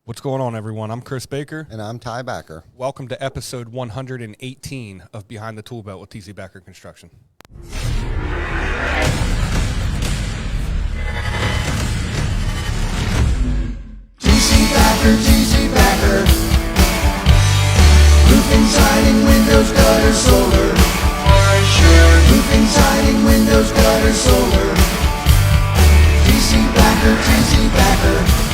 What's going on, everyone? I'm Chris Baker. And I'm Ty Backer. Welcome to episode 118 of Behind the Tool Belt with TC Backer Construction. TC Backer. Roofing, siding, windows, gutters, solar. Roofing, siding, windows, gutters, solar. TC Backer. TC Backer.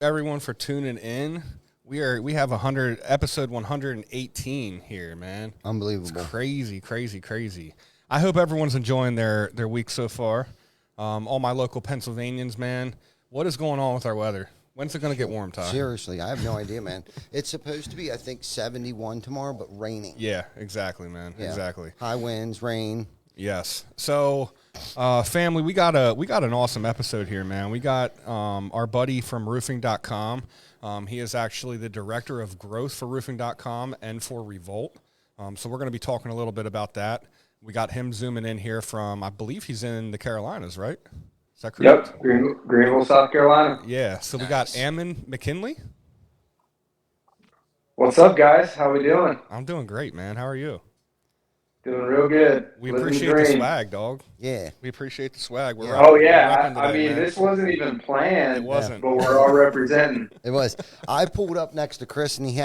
Everyone for tuning in. We have episode 118 here, man. Unbelievable. It's crazy. I hope everyone's enjoying their week so far. All my local Pennsylvanians, man. What is going on with our weather? When's it going to get warm, Ty? Seriously, I have no idea, man. It's supposed to be, I think, 71 tomorrow, but raining. Yeah, exactly, man. Yeah. Exactly. High winds, rain. Yes. So, family, we got an awesome episode here, man. We got our buddy from roofing.com. He is actually the director of growth for roofing.com and for Revolt. So we're going to be talking a little bit about that. We got him zooming in here from, I believe he's in the Carolinas, right? Is that correct? Yep, Greenville, South Carolina. Yeah. So we got Ammon Mckinlay. What's up, guys? How we doing? I'm doing great, man. How are you? Doing real good. We Living appreciate the swag, dog. Yeah. We appreciate the swag. We're I mean, man. this wasn't even planned. It wasn't. But we're all representing. It was. I pulled up next to Chris, and he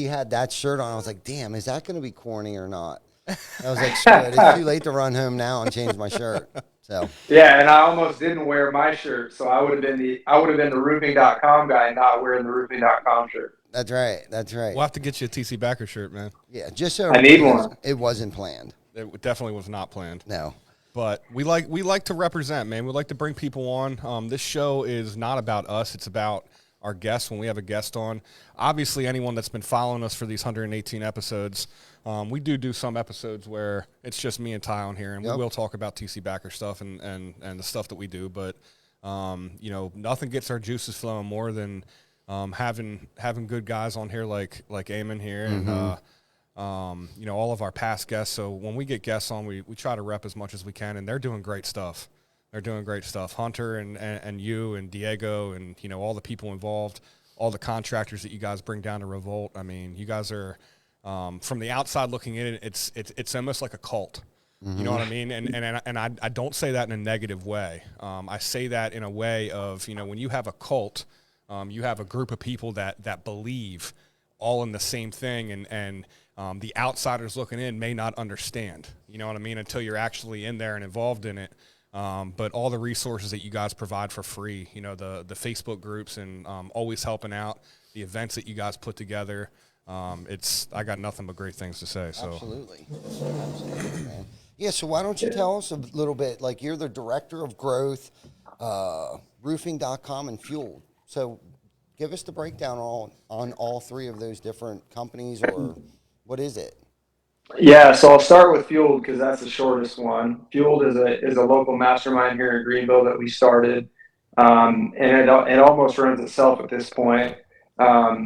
had that shirt on. I was like, damn, is that going to be corny or not? I was like, screw it. It's too late to run home now and change my shirt. So. Yeah, and I almost didn't wear my shirt, so I would have been the roofing.com guy, not wearing the roofing.com shirt. That's right. We'll have to get you a TC Backer shirt, man. Yeah, just so I need one. It wasn't planned. It definitely was not planned. No. But we like to represent, man. We like to bring people on. This show is not about us. It's about our guests when we have a guest on. Obviously, anyone that's been following us for these 118 episodes, we do some episodes where it's just me and Ty on here, and we will talk about TC Backer stuff and the stuff that we do. But, nothing gets our juices flowing more than having good guys on here like Ammon here and, all of our past guests. So when we get guests on, we try to rep as much as we can, and they're doing great stuff. Hunter and you and Diego and, all the people involved, all the contractors that you guys bring down to Revolt. I mean, you guys are, from the outside looking in, it's almost like a cult. You know what I mean? And I don't say that in a negative way. I say that in a way of, when you have a cult, you have a group of people that believe all in the same thing, and the outsiders looking in may not understand, you know what I mean, until you're actually in there and involved in it. But all the resources that you guys provide for free, the Facebook groups and always helping out, the events that you guys put together, I got nothing but great things to say. So Absolutely, man. Yeah, so why don't you tell us a little bit, like you're the director of growth, roofing.com and Fueled. So give us the breakdown on all three of those different companies, or what is it? Yeah, so I'll start with Fueled because that's the shortest one. Fueled is a local mastermind here in Greenville that we started, and it almost runs itself at this point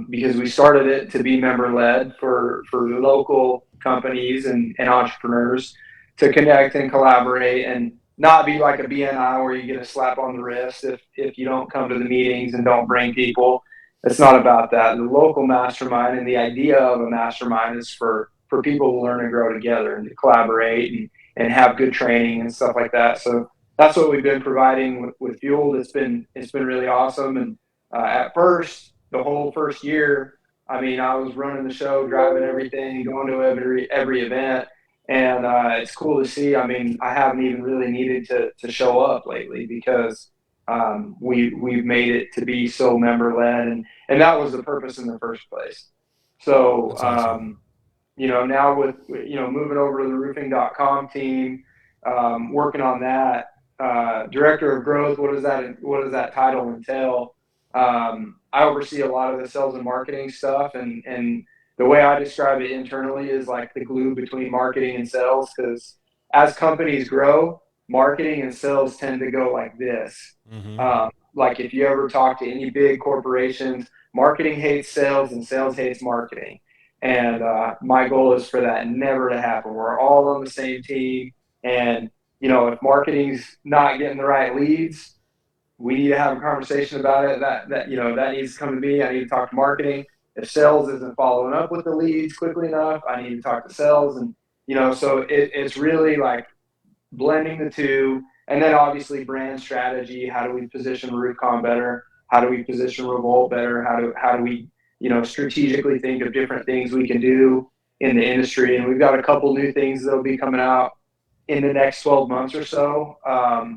because we started it to be member led for local companies and entrepreneurs to connect and collaborate and not be like a BNI where you get a slap on the wrist if you don't come to the meetings and don't bring people. It's not about that. The local mastermind and the idea of a mastermind is for for people to learn and grow together and to collaborate and have good training and stuff like that. So that's what we've been providing with Fueled. It's been really awesome. And at first, the whole first year, I mean, I was running the show, driving everything, going to every event. And it's cool to see. I mean, I haven't even really needed to show up lately because we've made it to be so member led, and that was the purpose in the first place. So awesome. you know, now with moving over to the roofing.com team, working on that, director of growth. What does that title entail? I oversee a lot of the sales and marketing stuff, and the way I describe it internally is like the glue between marketing and sales, because as companies grow, marketing and sales tend to go like this. Mm-hmm. Like if you ever talk to any big corporations, marketing hates sales and sales hates marketing. And my goal is for that never to happen. We're all on the same team. And, you know, if marketing's not getting the right leads, we need to have a conversation about it. That needs to come to me. I need to talk to marketing. If sales isn't following up with the leads quickly enough, I need to talk to sales. And, you know, so it's really like blending the two. And then obviously brand strategy. How do we position RoofCon better? How do we position Revolt better? How do we, you know, strategically think of different things we can do in the industry? And we've got a couple new things that'll be coming out in the next 12 months or so.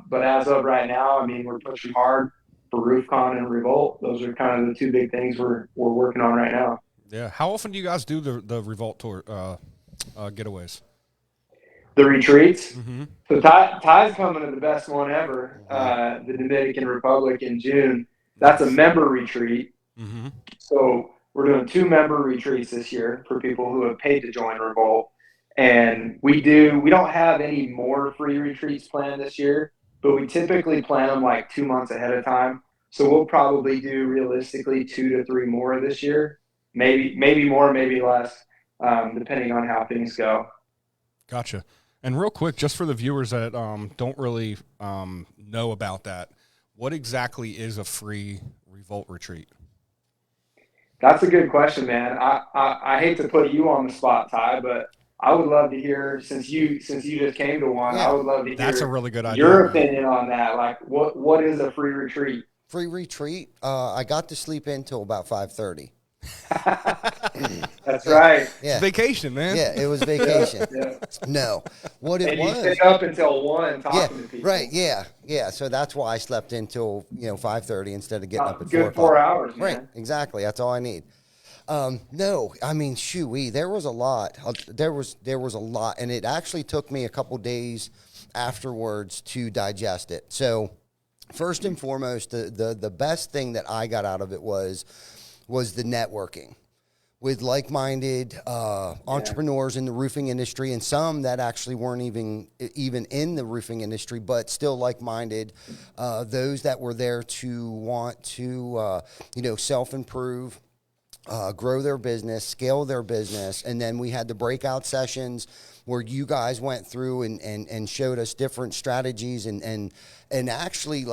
But as of right now, I mean, we're pushing hard for RoofCon and Revolt. Those are kind of the two big things we're working on right now. Yeah. How often do you guys do the Revolt tour getaways? The retreats. Mm-hmm. So Ty's coming to the best one ever, the Dominican Republic in June. That's a member retreat. Mm-hmm. So we're doing 2 member retreats this year for people who have paid to join Revolt. And we don't have any more free retreats planned this year, but we typically plan them like 2 months ahead of time. So we'll probably do realistically 2 to 3 more this year, maybe more, maybe less, depending on how things go. Gotcha. And real quick, just for the viewers that don't really know about that, what exactly is a free Revolt retreat? That's a good question, man. I hate to put you on the spot, Ty, but I would love to hear, since you just came to one, Yeah. I would love to hear That's a really good idea. your opinion on that. Like, what is a free retreat? Free retreat. I got to sleep in till about 5:30. That's right. Yeah. It's vacation, man. Yeah, it was vacation. Yeah. No, what it And you was. stay up until 1 talking Yeah, to people. right. Yeah. So that's why I slept until 5:30 instead of getting up at 4 Good o'clock. 4 hours, man. Right. Exactly. That's all I need. No, I mean, shoo-wee, there was a lot. There was a lot, and it actually took me a couple days afterwards to digest it. So, first and foremost, the best thing that I got out of it was the networking with like-minded entrepreneurs in the roofing industry, and some that actually weren't even in the roofing industry, but still like-minded. Those that were there to want to self-improve. Grow their business, scale their business, and then we had the breakout sessions where you guys went through and showed us different strategies and actually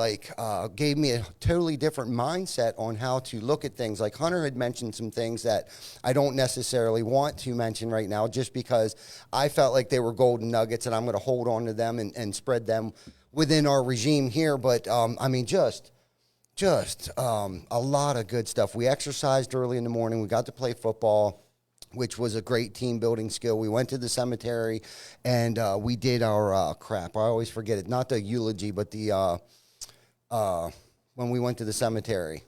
gave me a totally different mindset on how to look at things. Like Hunter had mentioned some things that I don't necessarily want to mention right now, just because I felt like they were golden nuggets and I'm going to hold on to them and spread them within our regime here. But I mean, just a lot of good stuff. We exercised early in the morning. We got to play football, which was a great team building skill. We went to the cemetery and we did our I always forget it. Not the eulogy, but the when we went to the cemetery.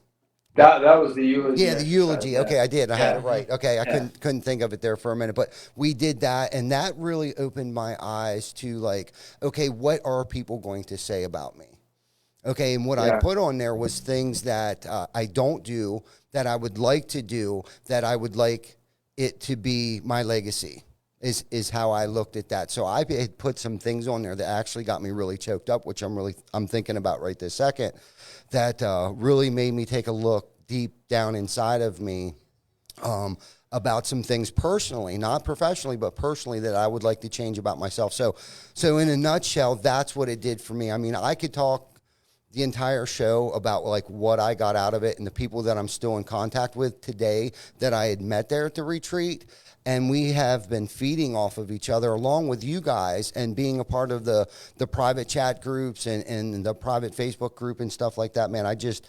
That was the eulogy. Yeah, the eulogy. Okay, I did. I had it right. Okay, I Yeah. couldn't think of it there for a minute, but we did that, and that really opened my eyes to okay, what are people going to say about me? Okay, and what I put on there was things that I don't do, that I would like to do, that I would like it to be my legacy, is how I looked at that. So I had put some things on there that actually got me really choked up, which I'm thinking about right this second, that really made me take a look deep down inside of me about some things personally, not professionally, but personally, that I would like to change about myself. So in a nutshell, that's what it did for me. I mean, I could talk the entire show about like what I got out of it and the people that I'm still in contact with today that I had met there at the retreat. And we have been feeding off of each other along with you guys and being a part of the private chat groups and the private Facebook group and stuff like that, man. I just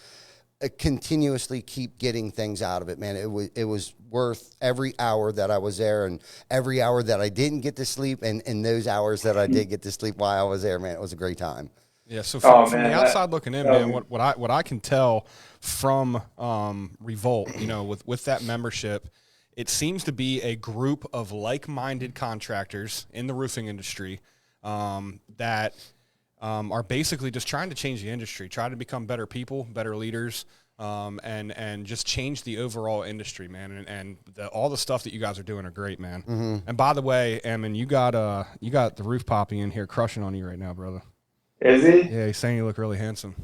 continuously keep getting things out of it, man. It was worth every hour that I was there and every hour that I didn't get to sleep and those hours that I did get to sleep while I was there, man. It was a great time. Yeah, so from the outside looking in, man, what I can tell from Revolt, you know, with that membership, it seems to be a group of like-minded contractors in the roofing industry that are basically just trying to change the industry, try to become better people, better leaders, and just change the overall industry, man. And all the stuff that you guys are doing are great, man. Mm-hmm. And by the way, Ammon, you got the roof poppy in here crushing on you right now, brother. Is he? Yeah, he's saying you look really handsome.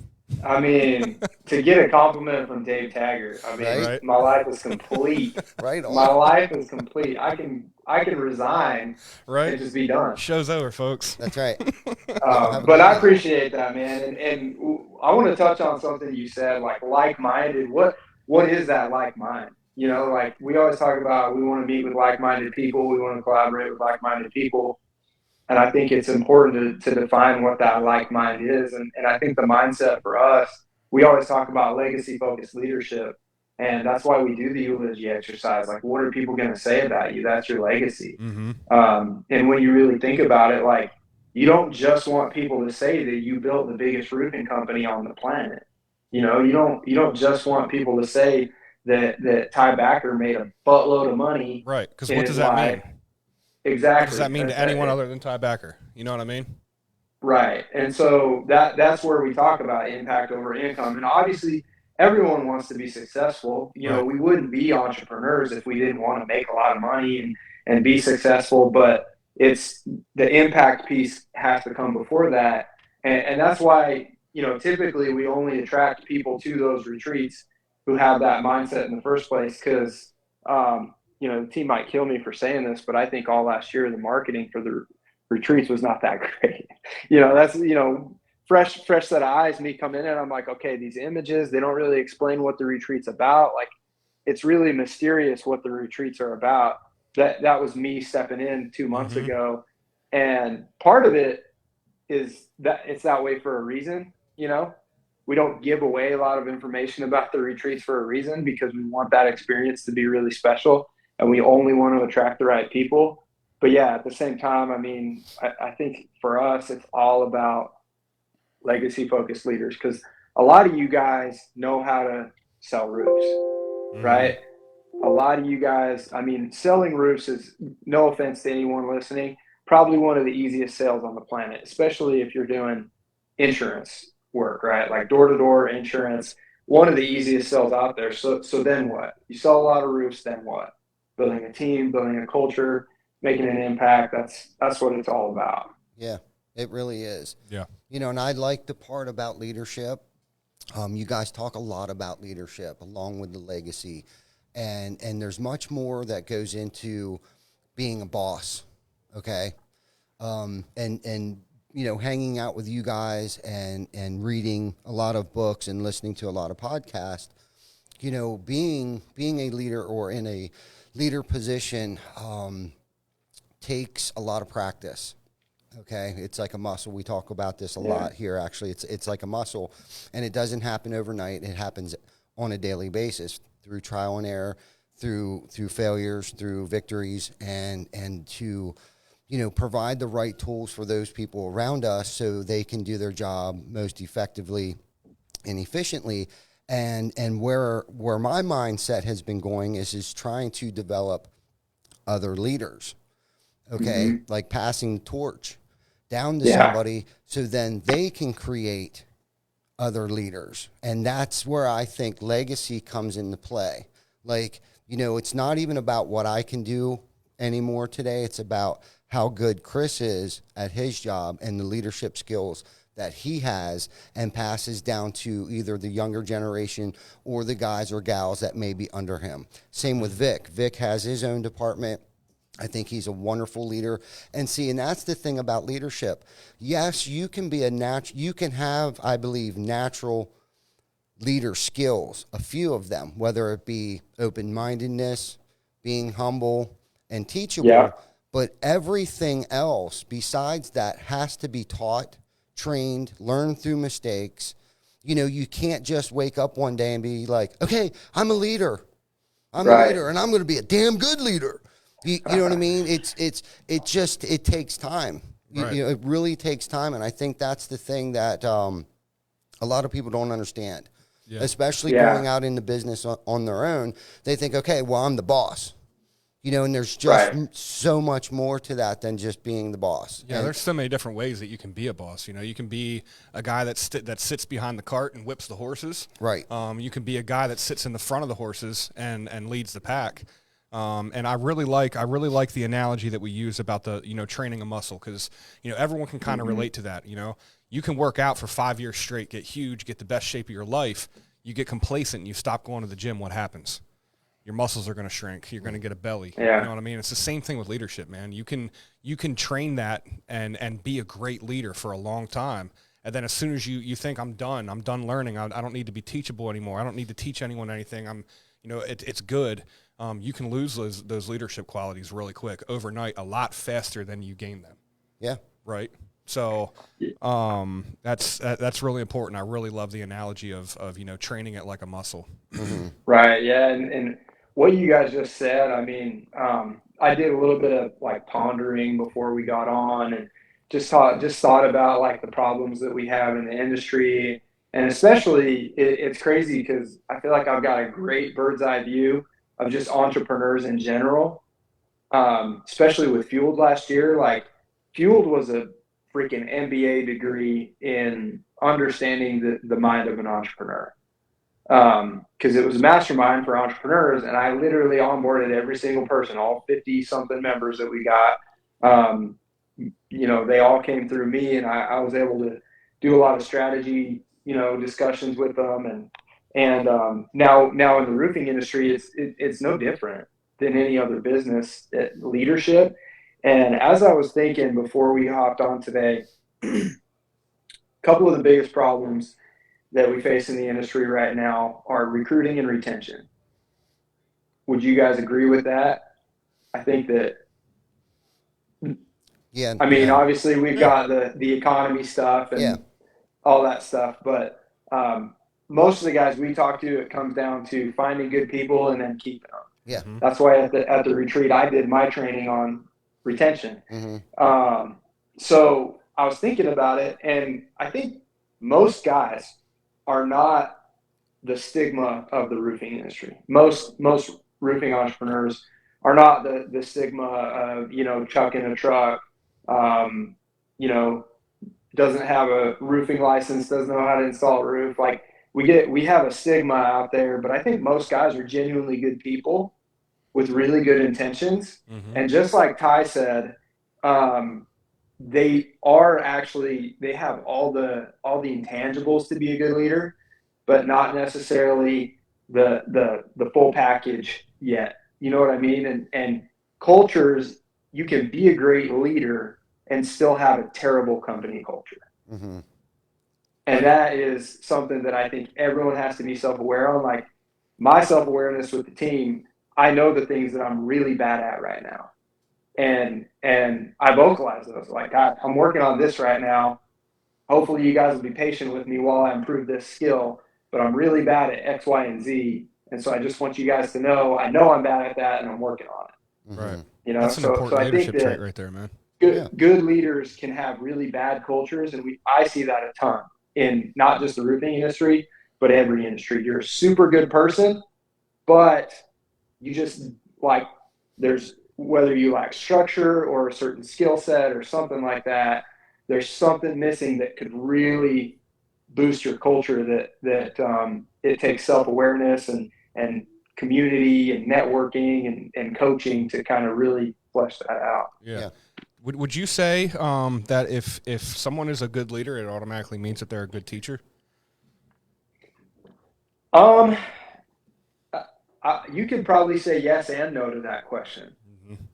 I mean, to get a compliment from Dave Taggart, I mean, Right? my life is complete. Right on. My life is complete. I can resign Right? and just be done. Show's over, folks. That's right. But I appreciate that, man. And I want to touch on something you said, like-minded. What is that like mind? You know, like we always talk about we want to meet with like-minded people. We want to collaborate with like-minded people. And I think it's important to define what that like mind is. And I think the mindset for us, we always talk about legacy-focused leadership. And that's why we do the eulogy exercise. Like, what are people going to say about you? That's your legacy. Mm-hmm. And when you really think about it, like, you don't just want people to say that you built the biggest roofing company on the planet. You know, you don't just want people to say that Ty Backer made a buttload of money. Right, because what does that mean? Exactly. What does that mean to anyone other than Ty Backer? You know what I mean? Right. And so that's where we talk about impact over income. And obviously, everyone wants to be successful. You know, we wouldn't be entrepreneurs if we didn't want to make a lot of money and be successful. But it's the impact piece has to come before that. And that's why, you know, typically we only attract people to those retreats who have that mindset in the first place because, you know, the team might kill me for saying this, but I think all last year the marketing for the retreats was not that great. You know, that's, you know, fresh set of eyes, me come in and I'm like, okay, these images, they don't really explain what the retreat's about. Like, it's really mysterious what the retreats are about. That was me stepping in 2 months ago. And part of it is that it's that way for a reason. You know, we don't give away a lot of information about the retreats for a reason because we want that experience to be really special. And we only want to attract the right people. But yeah, at the same time, I mean, I think for us, it's all about legacy-focused leaders because a lot of you guys know how to sell roofs, right? A lot of you guys, I mean, selling roofs is, no offense to anyone listening, probably one of the easiest sales on the planet, especially if you're doing insurance work, right? Like door-to-door insurance, one of the easiest sales out there. So then what? You sell a lot of roofs, then what? Building a team, building a culture, making an impact. That's what it's all about. Yeah, it really is. Yeah. You know, and I like the part about leadership. You guys talk a lot about leadership along with the legacy. And there's much more that goes into being a boss, okay? And you know, hanging out with you guys and reading a lot of books and listening to a lot of podcasts, you know, being a leader or in a leader position takes a lot of practice. Okay, it's like a muscle. We talk about this a lot here. Actually, it's like a muscle, and it doesn't happen overnight. It happens on a daily basis through trial and error, through failures, through victories, and to, you know, provide the right tools for those people around us so they can do their job most effectively and efficiently. And where my mindset has been going is trying to develop other leaders, okay, like passing the torch down to somebody so then they can create other leaders. And that's where I think legacy comes into play. Like, you know, it's not even about what I can do anymore today. It's about how good Chris is at his job and the leadership skills that he has and passes down to either the younger generation or the guys or gals that may be under him. Same with Vic. Vic has his own department I think he's a wonderful leader. And that's the thing about leadership. Yes, you can be you can have, I believe, natural leader skills, a few of them, whether it be open-mindedness, being humble and teachable. Yeah. But everything else besides that has to be taught, trained, learned through mistakes. You can't just wake up one day and be like, okay, I'm a leader. I'm a leader, and I'm going to be a damn good leader. You know what I mean? It takes time. Right. It really takes time, and I think that's the thing that a lot of people don't understand, especially going out into business on their own. They think, okay, well, I'm the boss. And there's just so much more to that than just being the boss. Yeah, there's so many different ways that you can be a boss. You can be a guy that sits behind the cart and whips the horses. Right. You can be a guy that sits in the front of the horses and leads the pack. And I really like the analogy that we use about the training a muscle, because everyone can kind of relate to that. You can work out for 5 years straight, get huge, get the best shape of your life. You get complacent and you stop going to the gym. What happens? Your muscles are going to shrink. You're going to get a belly. Yeah. You know what I mean? It's the same thing with leadership, man. You can train that and be a great leader for a long time. And then as soon as you think I'm done learning. I don't need to be teachable anymore. I don't need to teach anyone anything. It's good. You can lose those leadership qualities really quick overnight, a lot faster than you gain them. Yeah. Right. So that's really important. I really love the analogy of training it like a muscle. Mm-hmm. Right. Yeah. And what you guys just said, I mean, I did a little bit of like pondering before we got on, and just thought about like the problems that we have in the industry. And especially it's crazy because I feel like I've got a great bird's eye view of just entrepreneurs in general, especially with Fueled last year. Like Fueled was a freaking MBA degree in understanding the mind of an entrepreneur. Because it was a mastermind for entrepreneurs, and I literally onboarded every single person, all 50 something members that we got. They all came through me, and I was able to do a lot of strategy, discussions with them. And now in the roofing industry, it's no different than any other business leadership. And as I was thinking before we hopped on today, a couple of the biggest problems that we face in the industry right now are recruiting and retention. Would you guys agree with that? I think that, obviously we've got the economy stuff and all that stuff, but most of the guys we talk to, it comes down to finding good people and then keeping them. Yeah. That's why at the retreat, I did my training on retention. Mm-hmm. So I was thinking about it, and I think most guys are not the stigma of the roofing industry. Most roofing entrepreneurs are not the stigma of, chucking a truck, doesn't have a roofing license, doesn't know how to install a roof. Like we have a stigma out there, but I think most guys are genuinely good people with really good intentions. Mm-hmm. And just like Ty said, they have all the intangibles to be a good leader, but not necessarily the full package yet. You know what I mean? And cultures, you can be a great leader and still have a terrible company culture. Mm-hmm. And that is something that I think everyone has to be self-aware on. Like my self-awareness with the team, I know the things that I'm really bad at right now. And I vocalize those. Like, I'm working on this right now. Hopefully you guys will be patient with me while I improve this skill, but I'm really bad at X, Y, and Z. And so I just want you guys to know I'm bad at that and I'm working on it. Right. Mm-hmm. That's an important leadership trait right there, man. Good leaders can have really bad cultures, and I see that a ton in not just the roofing industry, but every industry. You're a super good person, but you just there's whether you lack structure or a certain skill set or something like that, there's something missing that could really boost your culture. That it takes self-awareness and community and networking and coaching to kind of really flesh that out. Yeah. Would you say that if someone is a good leader, it automatically means that they're a good teacher? You could probably say yes and no to that question. Mm-hmm.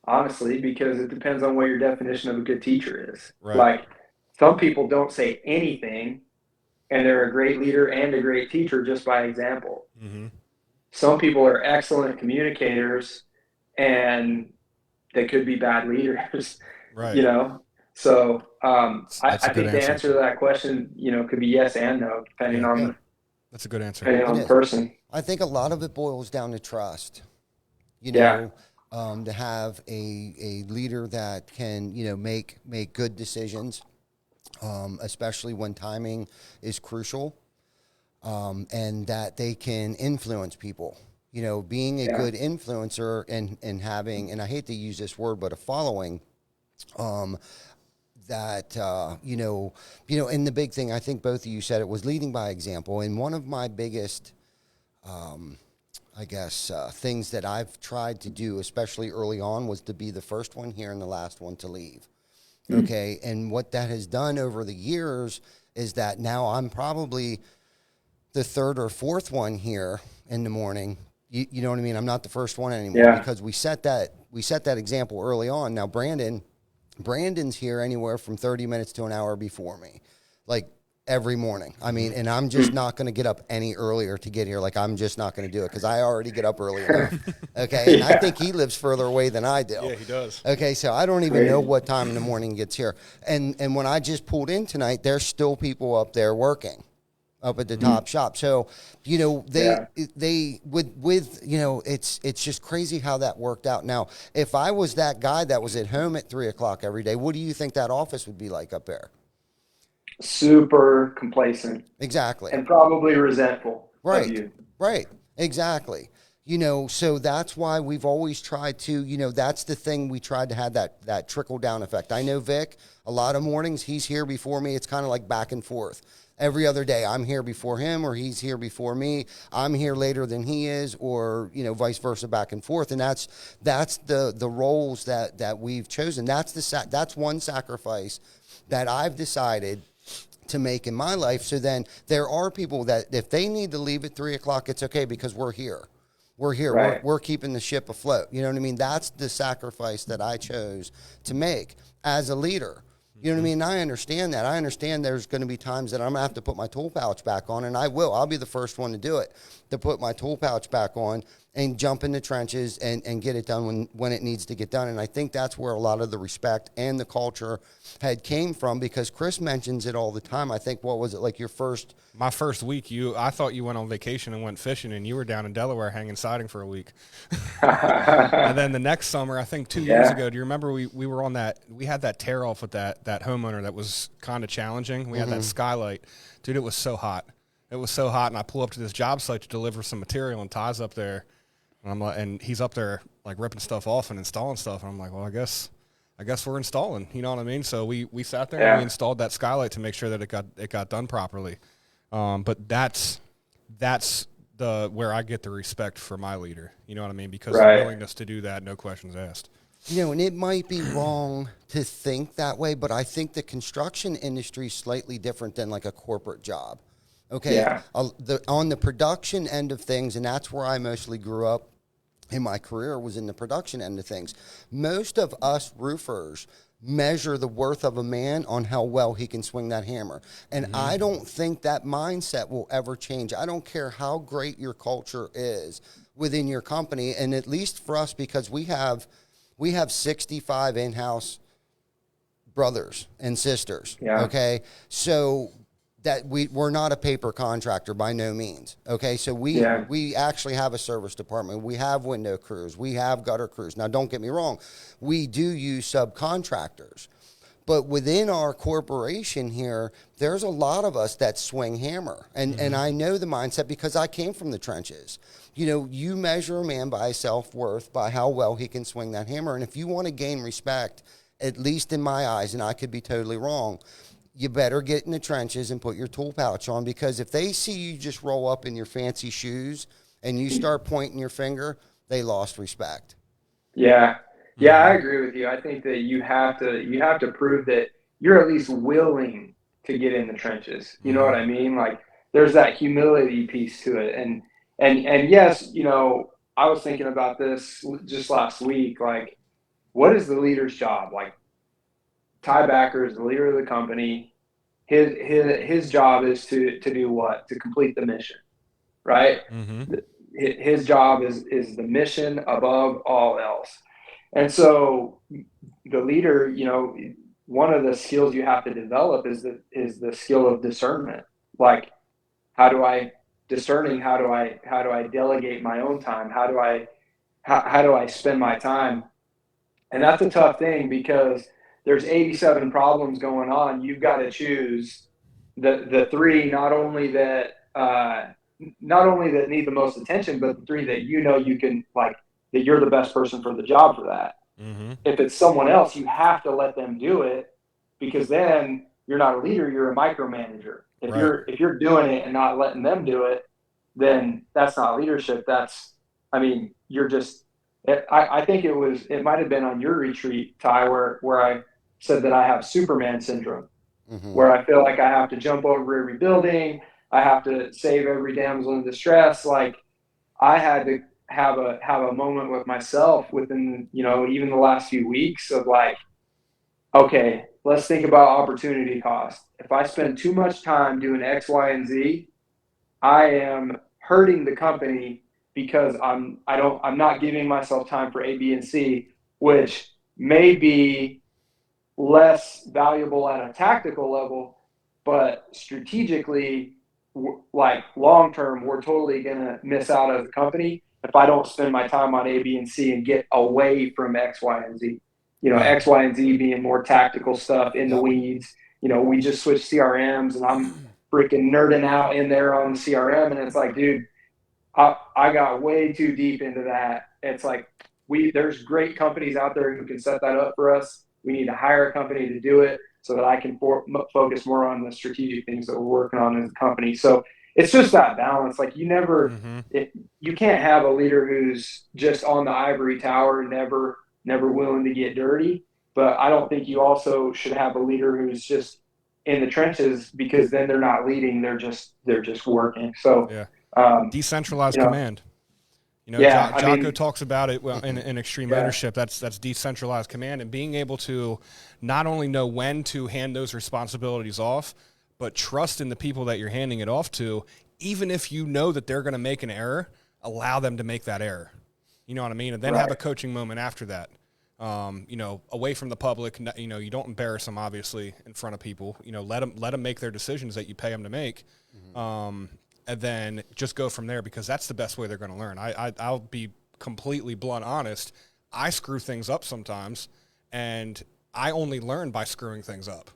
honestly, because it depends on what your definition of a good teacher is. Right. Like, some people don't say anything, and they're a great leader and a great teacher just by example. Mm-hmm. Some people are excellent communicators, and they could be bad leaders, Right. you know? So That's a I good think the answer. answer to that question, could be yes and no, depending Yeah, on Yeah, that's a good answer. depending it on the is. person. I think a lot of it boils down to trust. You Yeah. know, to have a leader that can, make good decisions, especially when timing is crucial, and that they can influence people. Being a Yeah. good influencer and having, and I hate to use this word, but a following, um, that and the big thing, I think both of you said it, was leading by example. And one of my biggest, I guess, things that I've tried to do, especially early on, was to be the first one here and the last one to leave. Okay. And what that has done over the years is that now I'm probably the third or fourth one here in the morning. You know what I mean? I'm not the first one anymore, Yeah. because we set that example early on. Now Brandon's here anywhere from 30 minutes to an hour before me, like every morning. I mean, and I'm just not going to get up any earlier to get here. Like, I'm just not going to do it because I already get up early enough. Okay. And I think he lives further away than I do. Yeah, he does. Okay. So I don't even know what time in the morning he gets here. And when I just pulled in tonight, there's still people up there working up at the top shop. So, Yeah. they with it's just crazy how that worked out. Now, if I was that guy that was at home at 3:00 every day, what do you think that office would be like up there? Super complacent Exactly. and probably resentful of Right. you. Right. Exactly. So that's why we've always tried to, that's the thing, we tried to have that trickle down effect. I know Vic, a lot of mornings he's here before me. It's kind of like back and forth. Every other day I'm here before him, or he's here before me. I'm here later than he is, or, vice versa, back and forth. And that's the roles that we've chosen. That's one sacrifice that I've decided to make in my life. So then there are people that if they need to leave at 3:00, it's okay, because we're here. We're here. Right. We're keeping the ship afloat. You know what I mean? That's the sacrifice that I chose to make as a leader. You know what I mean? I understand that. I understand there's going to be times that I'm going to have to put my tool pouch back on, and I will. I'll be the first one to do it, to put my tool pouch back on and jump in the trenches and get it done when it needs to get done. And I think that's where a lot of the respect and the culture had came from, because Chris mentions it all the time. I think, what was it, like your first? My first week, I thought you went on vacation and went fishing, and you were down in Delaware hanging siding for a week. And then the next summer, I think 2 years ago, do you remember we were on that? We had that tear off with that homeowner that was kind of challenging. We had that skylight, dude. It was so hot. It was so hot, and I pull up to this job site to deliver some material, and Ty's up there, and I'm like, and he's up there like ripping stuff off and installing stuff, and I'm like, well, I guess we're installing. You know what I mean? So we sat there and we installed that skylight to make sure that it got done properly. But that's the where I get the respect for my leader. You know what I mean? Because the willingness to do that, no questions asked. And it might be wrong to think that way, but I think the construction industry is slightly different than like a corporate job. Okay. Yeah. On the production end of things, and that's where I mostly grew up in my career, was in the production end of things. Most of us roofers measure the worth of a man on how well he can swing that hammer. And I don't think that mindset will ever change. I don't care how great your culture is within your company. And at least for us, because we have 65 in-house brothers and sisters. Yeah. Okay. So that we're not a paper contractor by no means. Okay. So we actually have a service department. We have window crews. We have gutter crews. Now, don't get me wrong. We do use subcontractors, but within our corporation here, there's a lot of us that swing hammer. And I know the mindset because I came from the trenches. You measure a man by self-worth, by how well he can swing that hammer. And if you want to gain respect, at least in my eyes, and I could be totally wrong, you better get in the trenches and put your tool pouch on, because if they see you just roll up in your fancy shoes and you start pointing your finger, they lost respect. Yeah. Yeah, I agree with you. I think that you have to prove that you're at least willing to get in the trenches. You know what I mean? Like, there's that humility piece to it. And yes, I was thinking about this just last week. Like, what is the leader's job? Like, Ty Backer is the leader of the company. His job is to do what? To complete the mission, right? Mm-hmm. His job is the mission above all else. And so the leader, one of the skills you have to develop is the skill of discernment. Like, how do I delegate my own time? How do I spend my time? And that's a tough thing because there's 87 problems going on. You've got to choose the three, not only that need the most attention, but the three that you can, like, that you're the best person for the job for that. Mm-hmm. If it's someone else, you have to let them do it, because then you're not a leader, you're a micromanager. If you're doing it and not letting them do it, then that's not leadership. You're just, I think it might have been on your retreat, Ty, where I said that I have Superman syndrome, where I feel like I have to jump over every building. I have to save every damsel in distress. Like, I had to have a moment with myself within, even the last few weeks of, like, okay, let's think about opportunity cost. If I spend too much time doing X, Y, and Z, I am hurting the company because I'm not giving myself time for A, B, and C, which may be less valuable at a tactical level, but strategically, like, long term, we're totally gonna miss out as a company if I don't spend my time on A, B, and C and get away from X, Y, and Z. X, Y, and Z being more tactical stuff in the weeds. We just switched CRMs, and I'm freaking nerding out in there on the CRM, and it's like, dude, I got way too deep into that. It's like, there's great companies out there who can set that up for us. We need to hire a company to do it so that I can focus more on the strategic things that we're working on as a company. So it's just that balance. Like, you can't have a leader who's just on the ivory tower, never willing to get dirty. But I don't think you also should have a leader who's just in the trenches, because then they're not leading. They're just working. So decentralized command. Jocko talks about it in Extreme Ownership. That's decentralized command, and being able to not only know when to hand those responsibilities off, but trust in the people that you're handing it off to, even if you know that they're going to make an error, allow them to make that error. You know what I mean? And then have a coaching moment after that. Away from the public. You don't embarrass them, obviously, in front of people. Let them make their decisions that you pay them to make. And then just go from there, because that's the best way they're going to learn. I'll be completely blunt honest. I screw things up sometimes, and I only learn by screwing things up.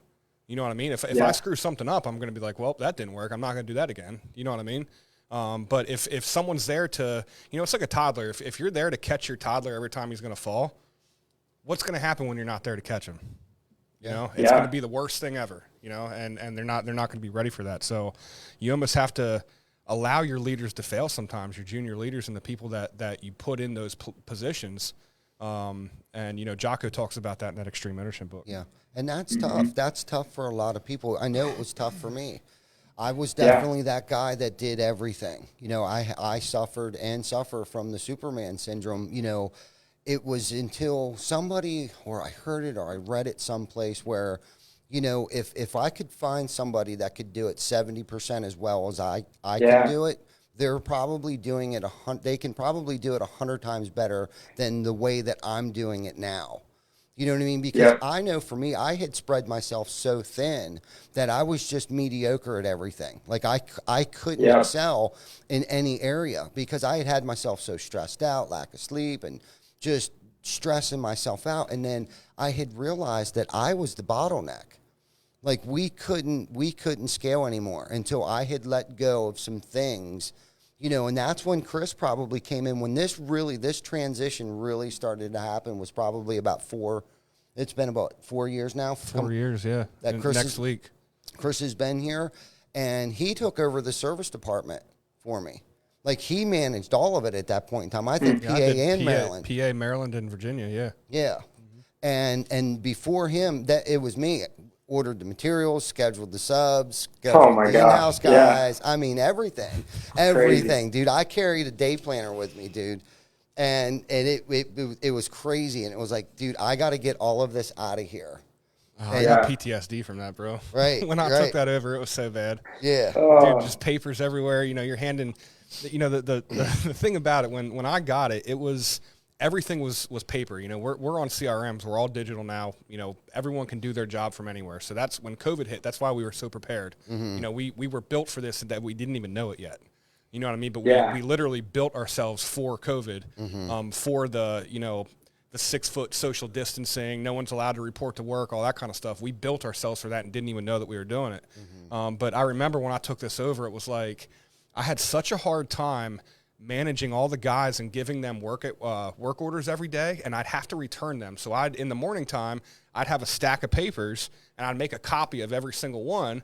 You know what I mean? If I screw something up, I'm going to be like, well, that didn't work. I'm not going to do that again. You know what I mean? But if someone's there to, it's like a toddler. If you're there to catch your toddler every time he's going to fall, what's going to happen when you're not there to catch him? It's going to be the worst thing ever, and they're not going to be ready for that. So you almost have to allow your leaders to fail sometimes, your junior leaders and the people that you put in those positions. And Jocko talks about that in that Extreme Ownership book. Yeah, and that's tough. That's tough for a lot of people. I know it was tough for me. I was definitely that guy that did everything. I suffered and suffer from the Superman syndrome. It was until somebody, or I heard it or I read it someplace, where if I could find somebody that could do it 70% as well as I can do it, they're probably doing it they can probably do it 100 times better than the way that I'm doing it now. You know what I mean? Because I know for me, I had spread myself so thin that I was just mediocre at everything. Like, I couldn't excel in any area because I had myself so stressed out, lack of sleep, and just stressing myself out. And then I had realized that I was the bottleneck. Like, we couldn't scale anymore until I had let go of some things, and that's when Chris probably came in. When this transition really started to happen was probably it's been about 4 years now. 4 years, yeah. That next week. Chris has been here, and he took over the service department for me. Like, he managed all of it at that point in time. I think PA and Maryland. PA, Maryland, and Virginia, yeah. Yeah. And before him, that it was me. Ordered the materials, scheduled the subs, scheduled the in-house guys. I mean, everything, dude. I carried a day planner with me, dude. it was crazy, and it was like, dude, I got to get all of this out of here. Oh, I got PTSD from that, bro. Right. When I took that over, it was so bad. Yeah. Dude, just papers everywhere. You know, you're handing, you know, the thing about it, when I got it, it was, everything was paper. You know, we're on CRMs. We're all digital now. You know, everyone can do their job from anywhere. So that's when COVID hit. That's why we were so prepared. You know, we were built for this, and that we didn't even know it yet. You know what I mean? But we literally built ourselves for COVID, for the, you know, the 6-foot social distancing, no one's allowed to report to work, all that kind of stuff. We built ourselves for that and didn't even know that we were doing it. But I remember when I took this over, it was like I had such a hard time managing all the guys and giving them work orders every day, and I'd have to return them. So in the morning time, I'd have a stack of papers, and I'd make a copy of every single one,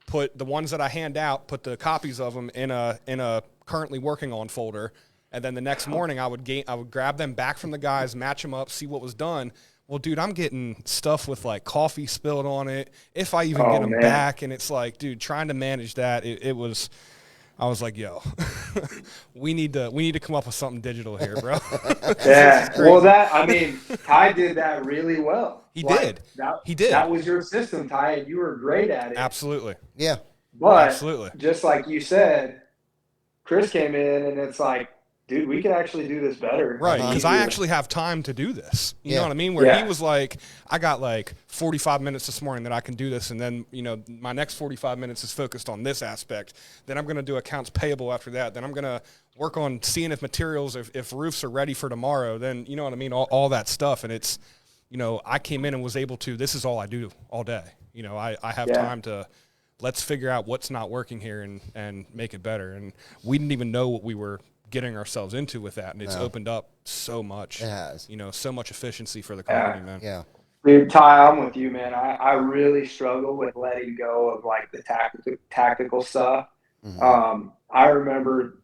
put the ones that I hand out, put the copies of them in a currently working on folder. And then the next morning, I would grab them back from the guys, match them up, see what was done. Well, dude, I'm getting stuff with like coffee spilled on it, if I even get them back. And it's like, dude, trying to manage that, it was. I was like, yo, we need to come up with something digital here, bro. Yeah. Well, I mean, Ty did that really well. He did. That was your system, Ty, and you were great at it. Absolutely. Yeah. But absolutely, just like you said, Chris came in, and it's like, dude, we could actually do this better. Right, because I actually have time to do this. You know what I mean? Where he was like, I got like 45 minutes this morning that I can do this, and then, you know, my next 45 minutes is focused on this aspect. Then I'm going to do accounts payable after that. Then I'm going to work on seeing if materials, if roofs are ready for tomorrow. Then, you know what I mean? All that stuff. And it's, you know, I came in and was able to, this is all I do all day. You know, I have time to, let's figure out what's not working here and make it better. And we didn't even know what we were getting ourselves into with that, and it's opened up so much. It has. You know, so much efficiency for the company, man. Yeah. Dude, Ty, I'm with you, man. I really struggle with letting go of like the tactical stuff. I remember,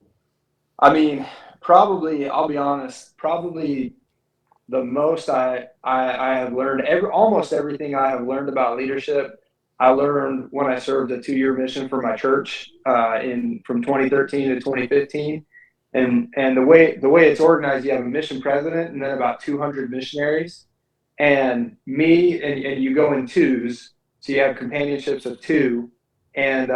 I mean, probably, I'll be honest, probably the most I have learned, almost everything I have learned about leadership, I learned when I served a 2-year mission for my church from 2013 to 2015. And the way it's organized, you have a mission president and then about 200 missionaries, and me and you go in twos, so you have companionships of 2, and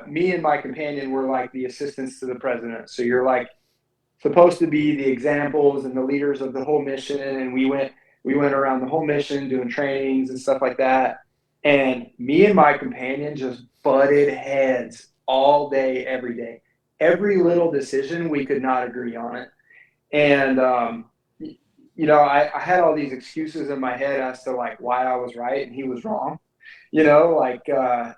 me and my companion were like the assistants to the president. So you're like supposed to be the examples and the leaders of the whole mission, and we went around the whole mission doing trainings and stuff like that. And me and my companion just butted heads all day, every day. Every little decision, we could not agree on it. And, you know, I had all these excuses in my head as to like why I was right and he was wrong. You know, like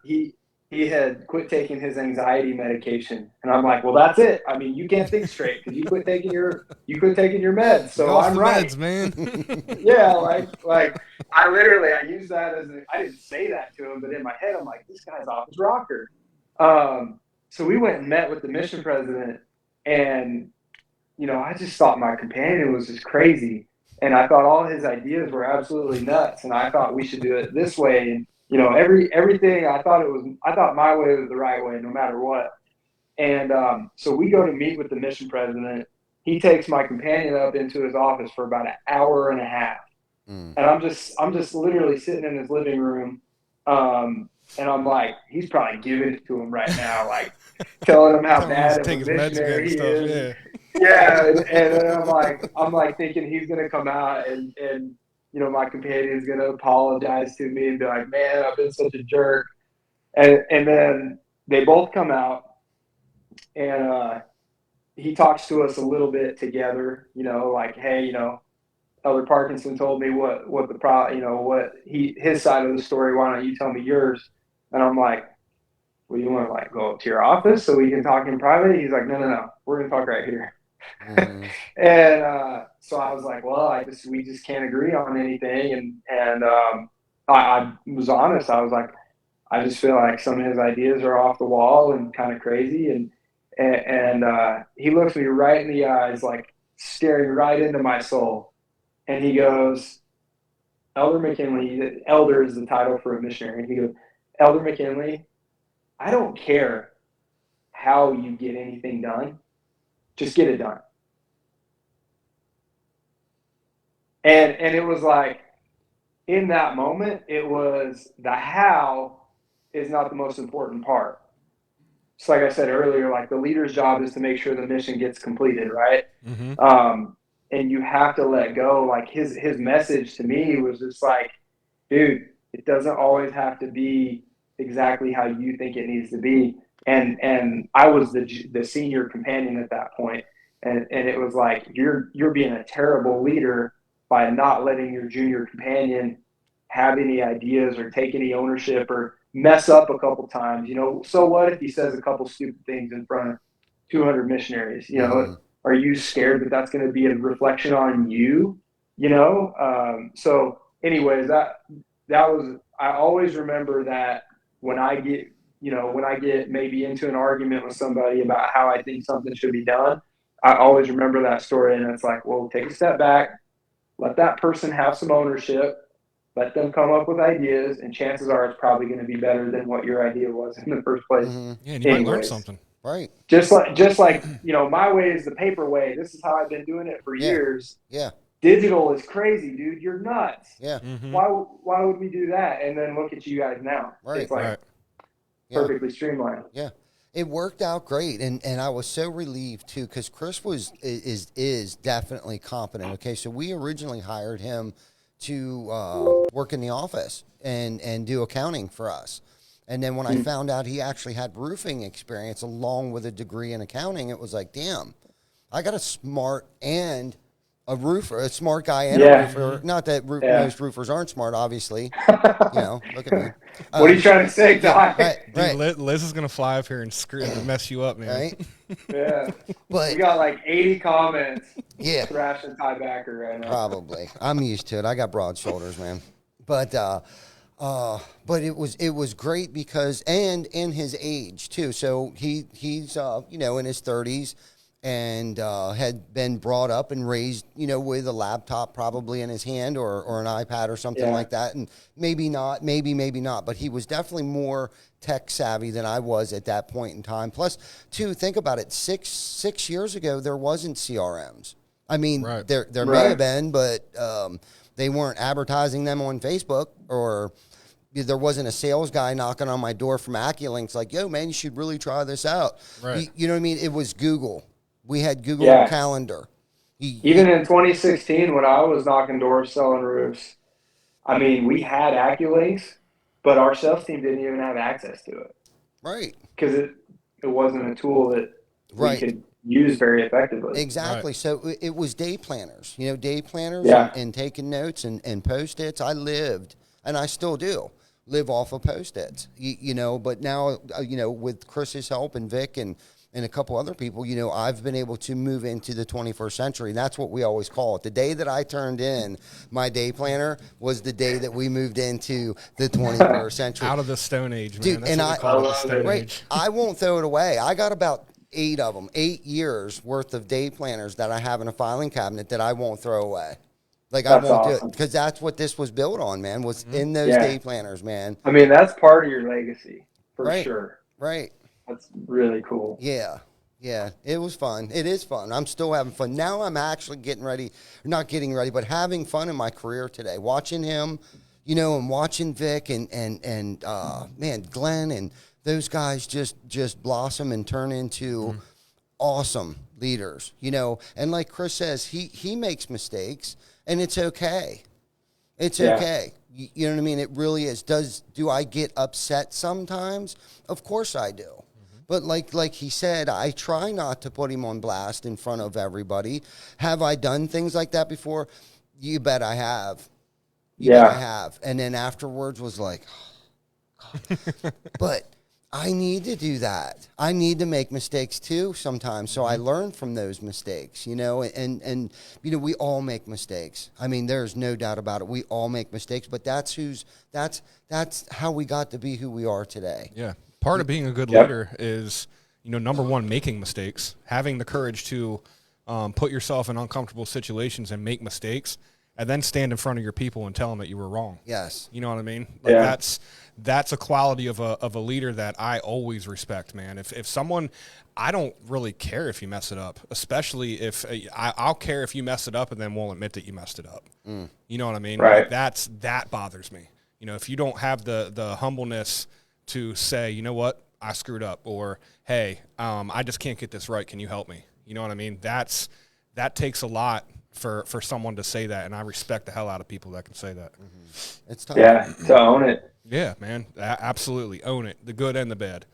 he had quit taking his anxiety medication. And I'm like, well, that's it. I mean, you can't think straight because you quit taking your meds. So I'm right. Meds, man. Yeah, like I used that I didn't say that to him, but in my head, I'm like, this guy's off his rocker. So we went and met with the mission president, and, you know, I just thought my companion was just crazy. And I thought all his ideas were absolutely nuts. And I thought we should do it this way. And, you know, everything I thought my way was the right way, no matter what. And so we go to meet with the mission president. He takes my companion up into his office for about an hour and a half. And I'm just literally sitting in his living room. And I'm like, he's probably giving it to him right now, like telling him how bad of a missionary he is. Yeah, and then I'm like thinking he's gonna come out and you know, my companion's gonna apologize to me and be like, man, I've been such a jerk. And then they both come out, and he talks to us a little bit together, you know, like, hey, you know, Elder Parkinson told me what his side of the story. Why don't you tell me yours? And I'm like, well, you want to like go up to your office so we can talk in private? He's like, no, we're gonna talk right here. And so I was like, well, we just can't agree on anything. And I was honest. I was like, I just feel like some of his ideas are off the wall and kind of crazy. And he looks me right in the eyes, like staring right into my soul. And he goes, Elder McKinlay, elder is the title for a missionary. He goes, Elder McKinlay, I don't care how you get anything done. Just get it done. And it was like, in that moment, it was the how is not the most important part. Just like I said earlier, like the leader's job is to make sure the mission gets completed, right? And you have to let go. Like his message to me was just like, dude, it doesn't always have to be exactly how you think it needs to be. And I was the senior companion at that point, and it was like you're being a terrible leader by not letting your junior companion have any ideas or take any ownership or mess up a couple times. So what if he says a couple stupid things in front of 200 missionaries? Are you scared that that's going to be a reflection on you? So anyways, that was, I always remember that when I get maybe into an argument with somebody about how I think something should be done, I always remember that story. And it's like, well, take a step back, let that person have some ownership, let them come up with ideas, and chances are it's probably going to be better than what your idea was in the first place. Yeah, and you might learn something. Right. Just like my way is the paper way. This is how I've been doing it for years. Yeah. Digital is crazy, dude. You're nuts. Yeah. Why would we do that? And then look at you guys now. Right. It's like perfectly streamlined. Yeah. It worked out great, and I was so relieved too, because Chris is definitely competent. Okay, so we originally hired him to work in the office and do accounting for us. And then when I found out he actually had roofing experience along with a degree in accounting, it was like, damn, I got a smart guy and a roofer. Not that most roofers aren't smart, obviously. Look at me. What are you trying to say, Doc? Right. Dude, Liz is gonna fly up here and mess you up, man. Right. Yeah. But we got like 80 comments. Yeah. Thrashing Ty Backer right now. Probably. I'm used to it. I got broad shoulders, man. But it was great because, and in his age too. So he's in his 30s and had been brought up and raised, with a laptop probably in his hand or an iPad or something like that. And maybe not, but he was definitely more tech savvy than I was at that point in time. Plus, too, think about it. Six years ago, there wasn't CRMs. I mean, there may have been, but they weren't advertising them on Facebook, or there wasn't a sales guy knocking on my door from AccuLinks like, yo, man, you should really try this out. Right. You know what I mean? It was Google. We had Google Calendar. Even in 2016, when I was knocking doors selling roofs, I mean, we had AccuLinks, but our sales team didn't even have access to it. Right. Because it wasn't a tool that we could use very effectively. Exactly. Right. So it was day planners, and taking notes and Post-its. I lived, and I still do, live off of Post-its, but now, with Chris's help and Vic and a couple other people, I've been able to move into the 21st century. That's what we always call it. The day that I turned in my day planner was the day that we moved into the 21st century. Out of the Stone Age, man. Dude, that's and what we call it, the Stone Age. I won't throw it away. I got about 8 of them, 8 years worth of day planners that I have in a filing cabinet that I won't throw away. Like, I won't do it, because that's what this was built on, man, was in those day planners, man. I mean, that's part of your legacy, for sure. Right. That's really cool. Yeah. Yeah, it was fun. It is fun. I'm still having fun. Now I'm actually not getting ready, but having fun in my career today. Watching him, and watching Vic and man, Glenn and those guys just blossom and turn into awesome leaders, And like Chris says, he makes mistakes, and it's okay. It's okay. You know what I mean? It really is. Do I get upset sometimes? Of course I do. But like he said, I try not to put him on blast in front of everybody. Have I done things like that before? You bet I have. You bet I have. And then afterwards was like, but I need to do that. I need to make mistakes too sometimes. So I learn from those mistakes, and we all make mistakes. I mean, there's no doubt about it. We all make mistakes, but that's how we got to be who we are today. Yeah. Part of being a good leader is, number one, making mistakes, having the courage to put yourself in uncomfortable situations and make mistakes, and then stand in front of your people and tell them that you were wrong. Yes. You know what I mean? Like Yeah. that's a quality of a leader that I always respect, man. If someone, I don't really care if you mess it up, especially if I'll care if you mess it up and then won't admit that you messed it up. You know what I mean? Right. Like that bothers me. You know, if you don't have the humbleness to say, you know what, I screwed up, or hey, I just can't get this right. Can you help me? You know what I mean? That takes a lot for someone to say that, and I respect the hell out of people that can say that. It's tough. Yeah, to own it. Yeah, man, absolutely own it, the good and the bad.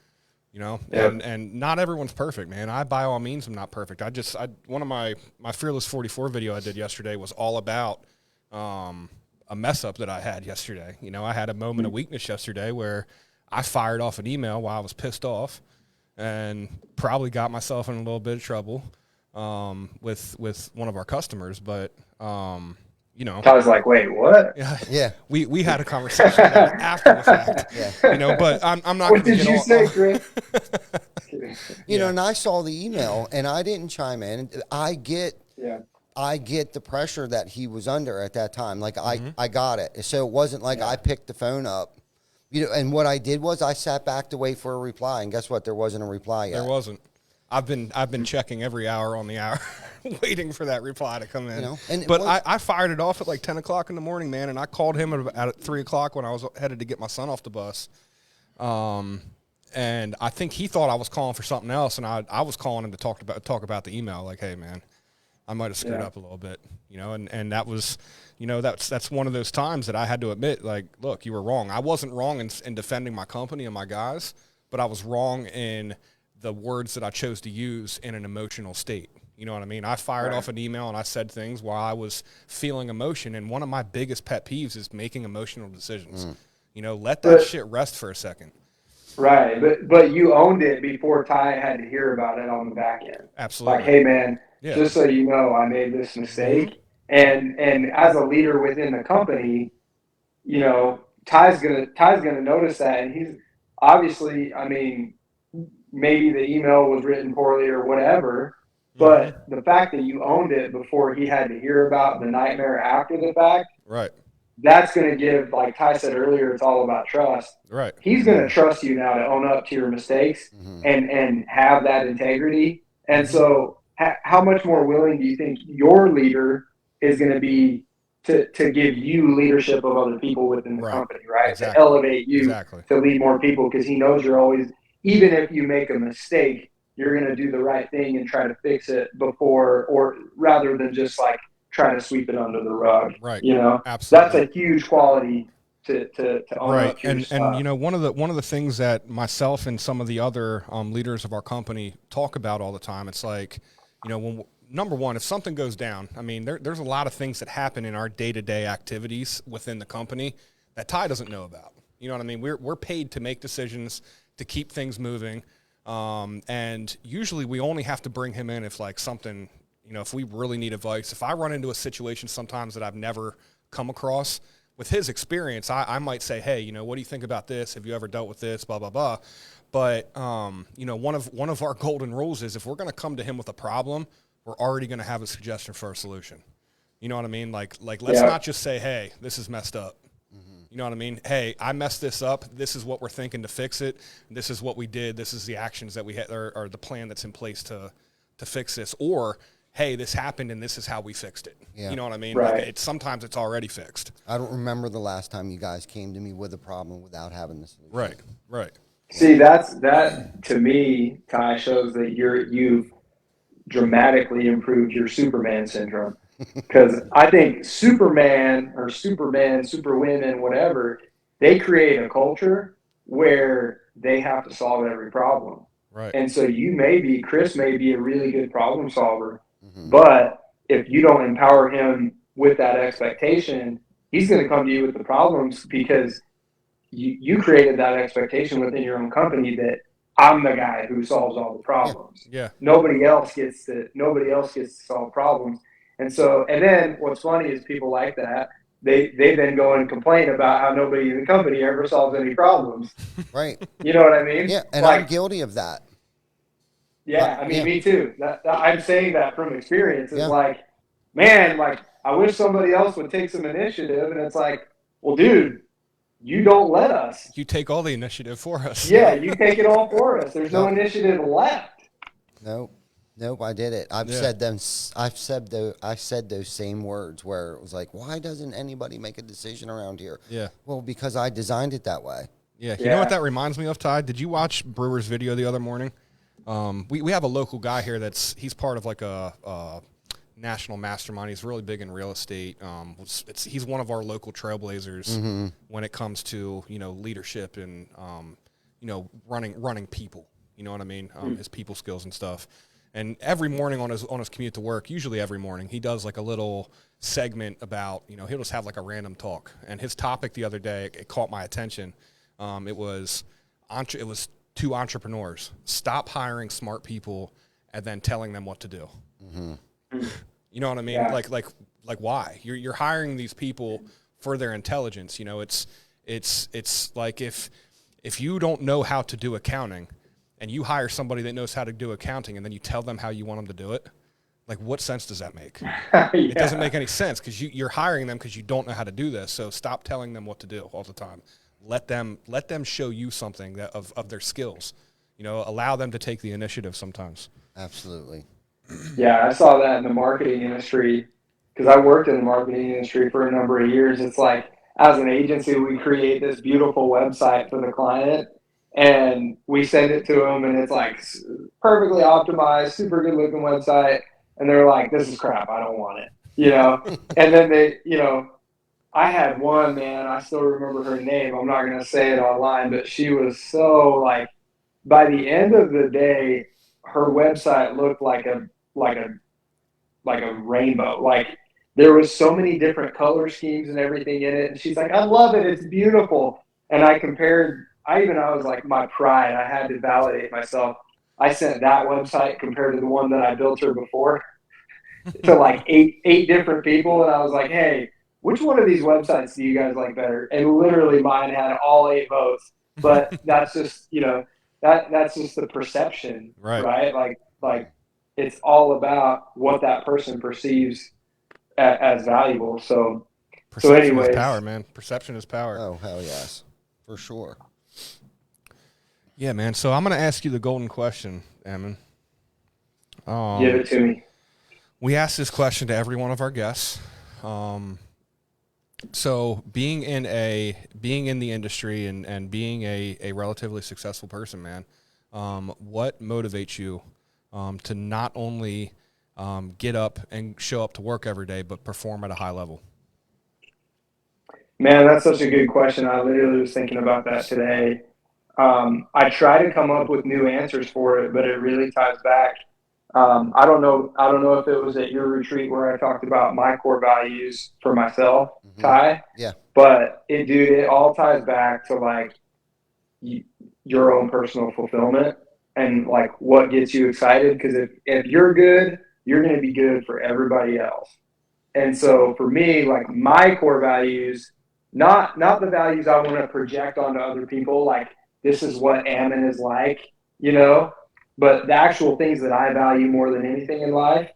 You know, Yep. and not everyone's perfect, man. I by all means am not perfect. One of my Fearless 44 video I did yesterday was all about a mess up that I had yesterday. You know, I had a moment of weakness yesterday where I fired off an email while I was pissed off, and probably got myself in a little bit of trouble with one of our customers, but you know, I was like, wait, what? Yeah. we had a conversation after the fact. Yeah. You know, but I'm not What going to did get you all, say, Chris? You know, and I saw the email and I didn't chime in. I get the pressure that he was under at that time. Like I got it. So it wasn't like I picked the phone up. You know, and what I did was I sat back to wait for a reply, and guess what? There wasn't a reply yet. There wasn't. I've been checking every hour on the hour, waiting for that reply to come in. You know, and but I fired it off at like 10 o'clock in the morning, man, and I called him at 3 o'clock when I was headed to get my son off the bus. And I think he thought I was calling for something else, and I was calling him to talk about the email. Like, hey, man, I might have screwed up a little bit, you know, and that was, you know, that's one of those times that I had to admit, like, look, you were wrong. I wasn't wrong in defending my company and my guys, but I was wrong in the words that I chose to use in an emotional state. You know what I mean? I fired off an email and I said things while I was feeling emotion. And one of my biggest pet peeves is making emotional decisions. You know, let that shit rest for a second. Right, but you owned it before Ty had to hear about it on the back end. Absolutely. Like, hey man, Yeah. just so you know, I made this mistake. And as a leader within the company, you know, Ty's gonna notice that, and he's obviously, I mean, maybe the email was written poorly or whatever, but the fact that you owned it before he had to hear about the nightmare after the fact, Right. that's going to give, like Ty said earlier, it's all about trust. Right. He's going to trust you now to own up to your mistakes and have that integrity. And so how much more willing do you think your leader is going to be to give you leadership of other people within the company, right? Exactly. To elevate you to lead more people, because he knows you're always, even if you make a mistake, you're going to do the right thing and try to fix it before, or rather than just like trying to sweep it under the rug. Right. You know, Absolutely. that's a huge quality to own up to your and stuff. you know, one of the things that myself and some of the other leaders of our company talk about all the time, it's like, you know, when number one, if something goes down, I mean, there's a lot of things that happen in our day-to-day activities within the company that Ty doesn't know about. You know what I mean? We're paid to make decisions, to keep things moving, and usually we only have to bring him in if like something, you know, if we really need advice. If I run into a situation sometimes that I've never come across, with his experience, I might say, hey, you know, what do you think about this? Have you ever dealt with this? Blah, blah, blah. But, you know, one of our golden rules is if we're going to come to him with a problem, we're already going to have a suggestion for a solution. You know what I mean? Like let's not just say, hey, this is messed up. You know what I mean? Hey, I messed this up. This is what we're thinking to fix it. This is what we did. This is the actions that we had, or the plan that's in place to fix this. Or, hey, this happened and this is how we fixed it. Yeah. You know what I mean? Right. Like sometimes it's already fixed. I don't remember the last time you guys came to me with a problem without having the solution. Right. See, that to me, Ty, shows that you've dramatically improved your Superman syndrome. Because I think Superman, Superwomen, whatever, they create a culture where they have to solve every problem. Right. And so Chris may be a really good problem solver, but if you don't empower him with that expectation, he's going to come to you with the problems because you created that expectation within your own company that I'm the guy who solves all the problems. Yeah. Nobody else gets to solve problems. And then what's funny is people like that, they then go and complain about how nobody in the company ever solves any problems. Right. You know what I mean? Yeah, and like, I'm guilty of that. Yeah, I mean, me too. I'm saying that from experience. It's Yeah. like, man, like I wish somebody else would take some initiative. And it's like, well, dude, you don't let us. You take all the initiative for us. Yeah, you take it all for us. There's no Nope. initiative left. Nope, I did it. I've Yeah. said them. I said those same words where it was like, why doesn't anybody make a decision around here? Yeah. Well, because I designed it that way. Yeah. You know what Yeah. that reminds me of, Ty? Did you watch Brewer's video the other morning? We have a local guy here he's part of like a national mastermind. He's really big in real estate. He's one of our local trailblazers when it comes to, leadership and, running people. You know what I mean? His people skills and stuff. And every morning on his commute to work, usually every morning, he does like a little segment about, he'll just have like a random talk. And his topic the other day, it caught my attention. It was two entrepreneurs. Stop hiring smart people and then telling them what to do. You know what I mean? Yeah. Like why? You're hiring these people for their intelligence. It's like if you don't know how to do accounting and you hire somebody that knows how to do accounting and then you tell them how you want them to do it, like what sense does that make? It doesn't make any sense because you're hiring them because you don't know how to do this. So stop telling them what to do all the time. Let them show you something of their skills. Allow them to take the initiative sometimes. Absolutely. Yeah, I saw that in the marketing industry because I worked in the marketing industry for a number of years. It's like, as an agency, we create this beautiful website for the client and we send it to them and it's like perfectly optimized, super good looking website. And they're like, this is crap. I don't want it, and then I had one, man, I still remember her name. I'm not going to say it online, but she was so like, by the end of the day, her website looked like a rainbow. Like there was so many different color schemes and everything in it. And she's like, I love it. It's beautiful. And I was like, my pride, I had to validate myself. I sent that website compared to the one that I built her before to like eight different people. And I was like, hey, which one of these websites do you guys like better? And literally mine had all 8 votes, but that's just, that's just the perception, right? Like it's all about what that person perceives as valuable. So Perception anyways, is power, man. Perception is power. Oh, hell yes. For sure. Yeah, man. So I'm going to ask you the golden question, Ammon. give it to me. We ask this question to every one of our guests. So being in the industry and being a relatively successful person, man, what motivates you to not only get up and show up to work every day, but perform at a high level? Man, that's such a good question. I literally was thinking about that today. I try to come up with new answers for it, but it really ties back. I don't know if it was at your retreat where I talked about my core values for myself, Ty. Yeah. But it all ties back to like your own personal fulfillment and like what gets you excited. Because if you're good, you're going to be good for everybody else. And so for me, like my core values, not the values I want to project onto other people, like this is what Ammon is like, but the actual things that I value more than anything in life,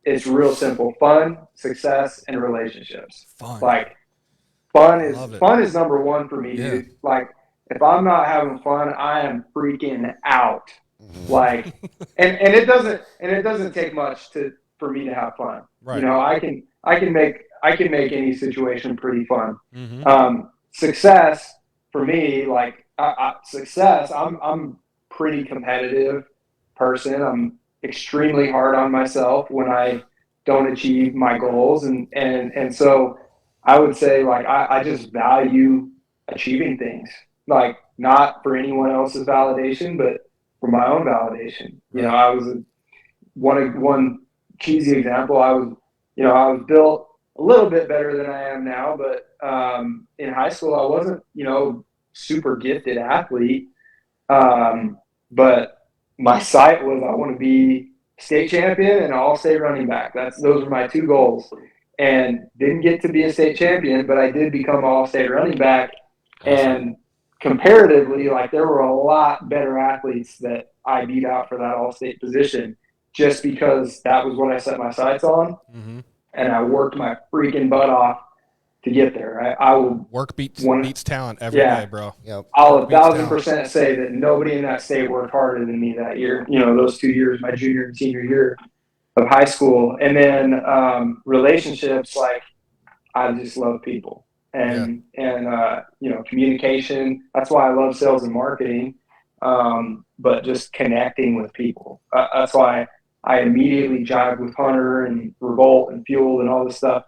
it's real simple: fun, success, and relationships. Fun. Like fun is number one for me, Yeah. dude. Like if I'm not having fun, I am freaking out. Like, and it doesn't take much for me to have fun. Right. I can make any situation pretty fun. Mm-hmm. Success for me, like success, I'm pretty competitive person. I'm extremely hard on myself when I don't achieve my goals, and so I would say like I just value achieving things, like not for anyone else's validation, but for my own validation. I was one cheesy example. I was built a little bit better than I am now, but in high school I wasn't, super gifted athlete. But my sight was I want to be state champion and all-state running back. Those were my 2 goals, and didn't get to be a state champion, but I did become all-state running back. Awesome. And comparatively, like there were a lot better athletes that I beat out for that all-state position just because that was what I set my sights on. Mm-hmm. and I worked my freaking butt off to get there. I will Work beats one, beats talent every day, yeah, bro. Yep. I'll Work beats 1,000% say that nobody in that state worked harder than me that year. You know, those 2 years, my junior and senior year of high school, and then relationships. Like, I just love people, Yeah. and you know, communication. That's why I love sales and marketing. But just connecting with people. That's why I immediately jive with Hunter and Revolt and Fuel and all this stuff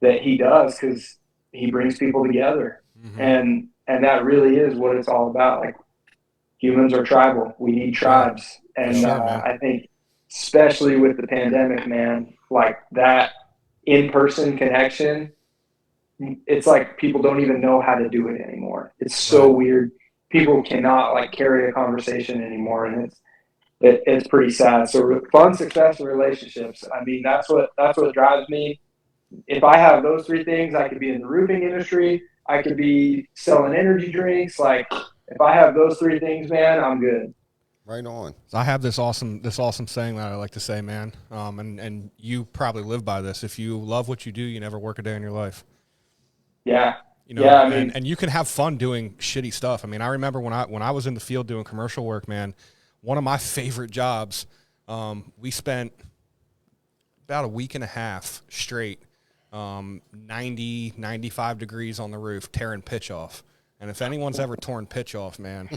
that he does, because he brings people together, Mm-hmm. and that really is what it's all about. Like, humans are tribal. We need tribes, and sure, man. I think, especially with the pandemic, man, like that in-person connection, it's like people don't even know how to do it anymore. It's so Right. weird. People cannot like carry a conversation anymore, and it's pretty sad. So fun, success, and relationships. I mean, that's what drives me. If I have those three things, I could be in the roofing industry. I could be selling energy drinks. Like, if I have those three things, man, I'm good. Right on. I have this awesome saying that I like to say, man. And you probably live by this. If you love what you do, you never work a day in your life. Yeah. You know, Yeah, I mean, and you can have fun doing shitty stuff. I mean, I remember when I was in the field doing commercial work, man, one of my favorite jobs, we spent about a week and a half straight, 90, 95 degrees on the roof, tearing pitch off. And if anyone's ever torn pitch off, man,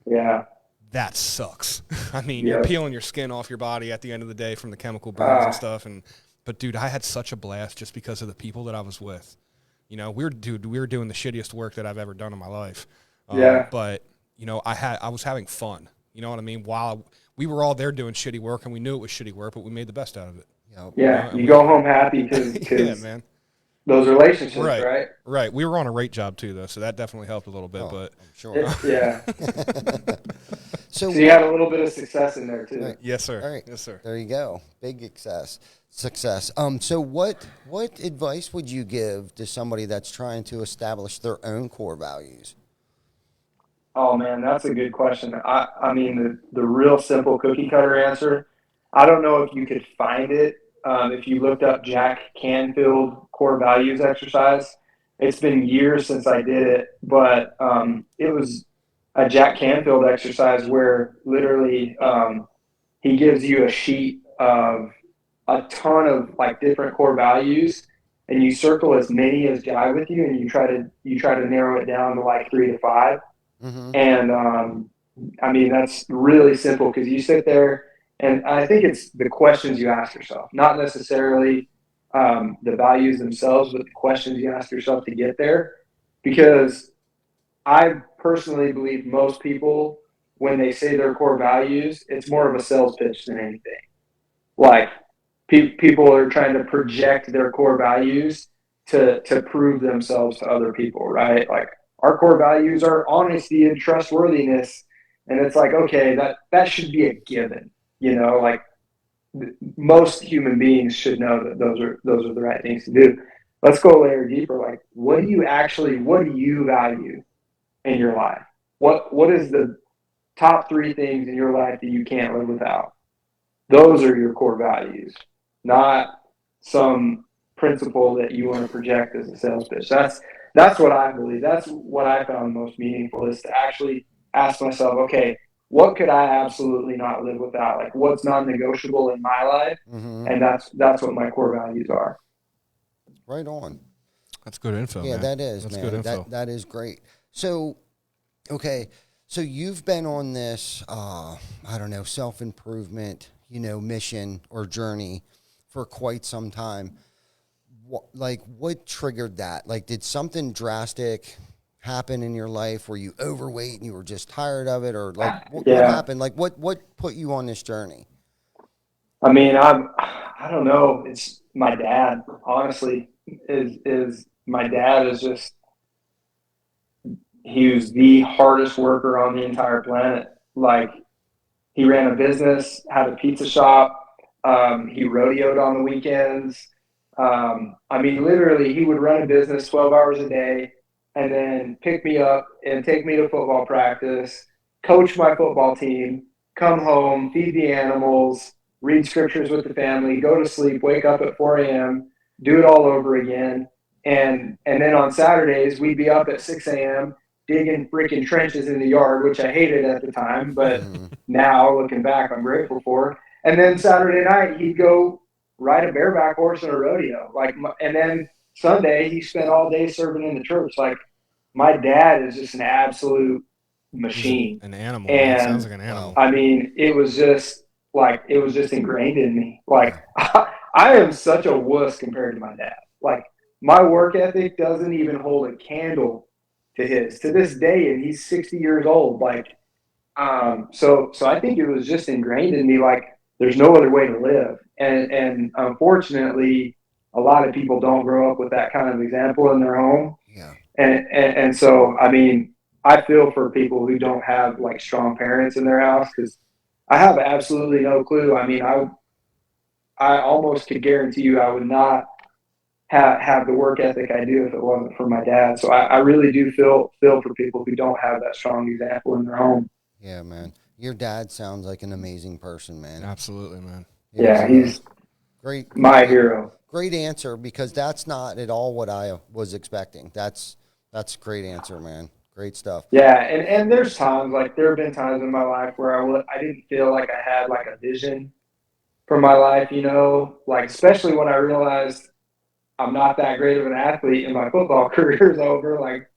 yeah. that sucks. I mean, Yeah. you're peeling your skin off your body at the end of the day from the chemical burns and stuff. But dude, I had such a blast just because of the people that I was with. You know, we were doing the shittiest work that I've ever done in my life. Yeah. But you know, I was having fun. You know what I mean? While we were all there doing shitty work, and we knew it was shitty work, but we made the best out of it. Yep. Yeah. You go home happy because Yeah, man. those relationships, right? Right. We were on a rate job too, though, so that definitely helped a little bit. But I'm sure. Yeah. So So you had a little bit of success in there too. Right. yes, sir. All right. Yes, sir. There you go. Big success. So what advice would you give to somebody that's trying to establish their own core values? Oh man, that's a good question. I mean, the real simple cookie cutter answer. I don't know if you could find it. If you looked up Jack Canfield core values exercise, it's been years since I did it, but it was a Jack Canfield exercise where literally he gives you a sheet of a ton of like different core values, and you circle as many as jive with you, and you try to narrow it down to like 3 to 5. Mm-hmm. And I mean, that's really simple, because you sit there, and I think it's the questions you ask yourself, not necessarily the values themselves, but the questions you ask yourself to get there. Because I personally believe most people, when they say their core values, it's more of a sales pitch than anything. Like, people are trying to project their core values to prove themselves to other people, right? Like, our core values are honesty and trustworthiness, and it's like, okay, that should be a given, you know. Like, most human beings should know that those are the right things to do. Let's go a layer deeper. Like, what do you value in your life? What is the top 3 things in your life that you can't live without? Those are your core values, not some principle that you want to project as a sales pitch. That's what I believe. That's what I found most meaningful, is to actually ask myself, okay, what could I absolutely not live without? Like, what's non-negotiable in my life? Mm-hmm. And that's what my core values are. Right on. That's good info. Yeah, man. that is, That's man. good info. That is great. So, okay, so you've been on this, I don't know, self-improvement, mission or journey for quite some time. What triggered that? Like, did something drastic happen in your life? Were you overweight and you were just tired of it? Or what happened? Like, what put you on this journey? I mean, I don't know. It's my dad, honestly, is my dad is just, he was the hardest worker on the entire planet. Like, he ran a business, had a pizza shop. He rodeoed on the weekends. I mean, literally, he would run a business 12 hours a day, and then pick me up and take me to football practice, coach my football team, come home, feed the animals, read scriptures with the family, go to sleep, wake up at 4 a.m., do it all over again. And then on Saturdays, we'd be up at 6 a.m. digging freaking trenches in the yard, which I hated at the time, but now looking back, I'm grateful for. And then Saturday night, he'd go ride a bareback horse in a rodeo. And then Sunday, he spent all day serving in the church. Like, my dad is just an absolute machine. An animal. And sounds like an animal. I mean, it was just ingrained in me. Like, I am such a wuss compared to my dad. Like, my work ethic doesn't even hold a candle to his to this day, and he's 60 years old. Like, so I think it was just ingrained in me. Like, there's no other way to live, and unfortunately, a lot of people don't grow up with that kind of example in their home. Yeah. And so, I mean, I feel for people who don't have like strong parents in their house, because I have absolutely no clue. I mean, I almost could guarantee you I would not have the work ethic I do if it wasn't for my dad. So I really do feel for people who don't have that strong example in their home. Yeah, man. Your dad sounds like an amazing person, man. Absolutely, man. Yeah, he's great. My hero. Great answer, because that's not at all what I was expecting. That's a great answer, man. Great stuff. Yeah, and there's times, like, there have been times in my life where I didn't feel like I had like a vision for my life, you know, like, especially when I realized I'm not that great of an athlete and my football career is over. Like,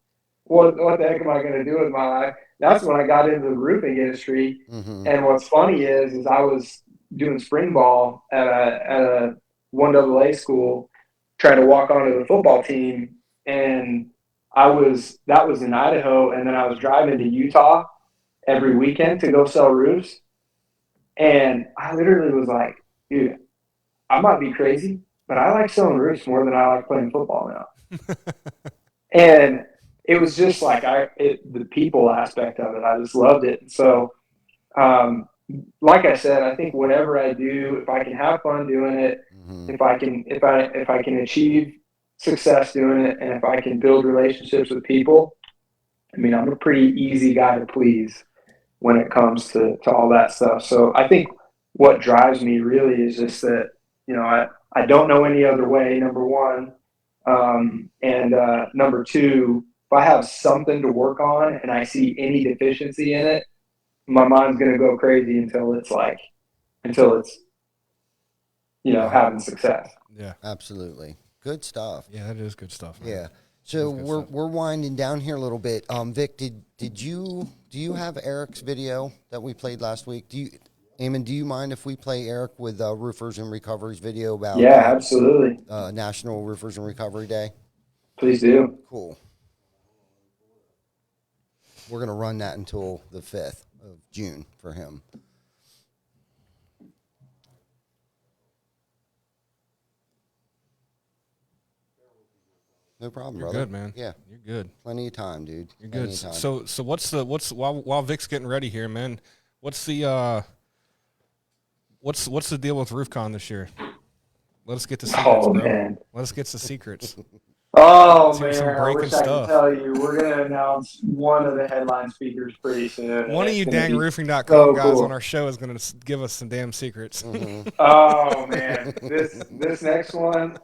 what the heck am I going to do with my life? That's when I got into the roofing industry. Mm-hmm. And what's funny is I was doing spring ball at a 1AA school, trying to walk onto the football team, and that was in Idaho, and then I was driving to Utah every weekend to go sell roofs, and I literally was like, dude, I might be crazy, but I like selling roofs more than I like playing football now. And it was just like the people aspect of it, I just loved it. So, like I said, I think whatever I do, if I can have fun doing it, if I can achieve success doing it, and if I can build relationships with people, I mean, I'm a pretty easy guy to please when it comes to all that stuff. So I think what drives me really is just that, you know, I don't know any other way, number one. And number two, if I have something to work on and I see any deficiency in it, my mind's going to go crazy until it's having success. Yeah, Absolutely. Good stuff. yeah, that is good stuff, man. Yeah. So good we're stuff. we're winding down here a little bit. Vic, do you have Eric's video that we played last week? Ammon, do you mind if we play Eric with Roofers and Recovery's video about Absolutely. National Roofers and Recovery Day? Please do. Cool. We're going to run that until the 5th of June for him. No problem, You're brother. good, man. Yeah. You're good. Plenty of time, dude. You're Plenty good. of time. So what's while Vic's getting ready here, man? What's the deal with RoofCon this year? Let us get the secrets, bro. Man. Let us get the secrets. Oh, See some man, I breaking wish I stuff. could tell you. We're going to announce one of the headline speakers pretty soon. One of It's you gonna dang be roofing.com so guys cool. on our show is going to give us some damn secrets. Mm-hmm. Oh, man. This next one,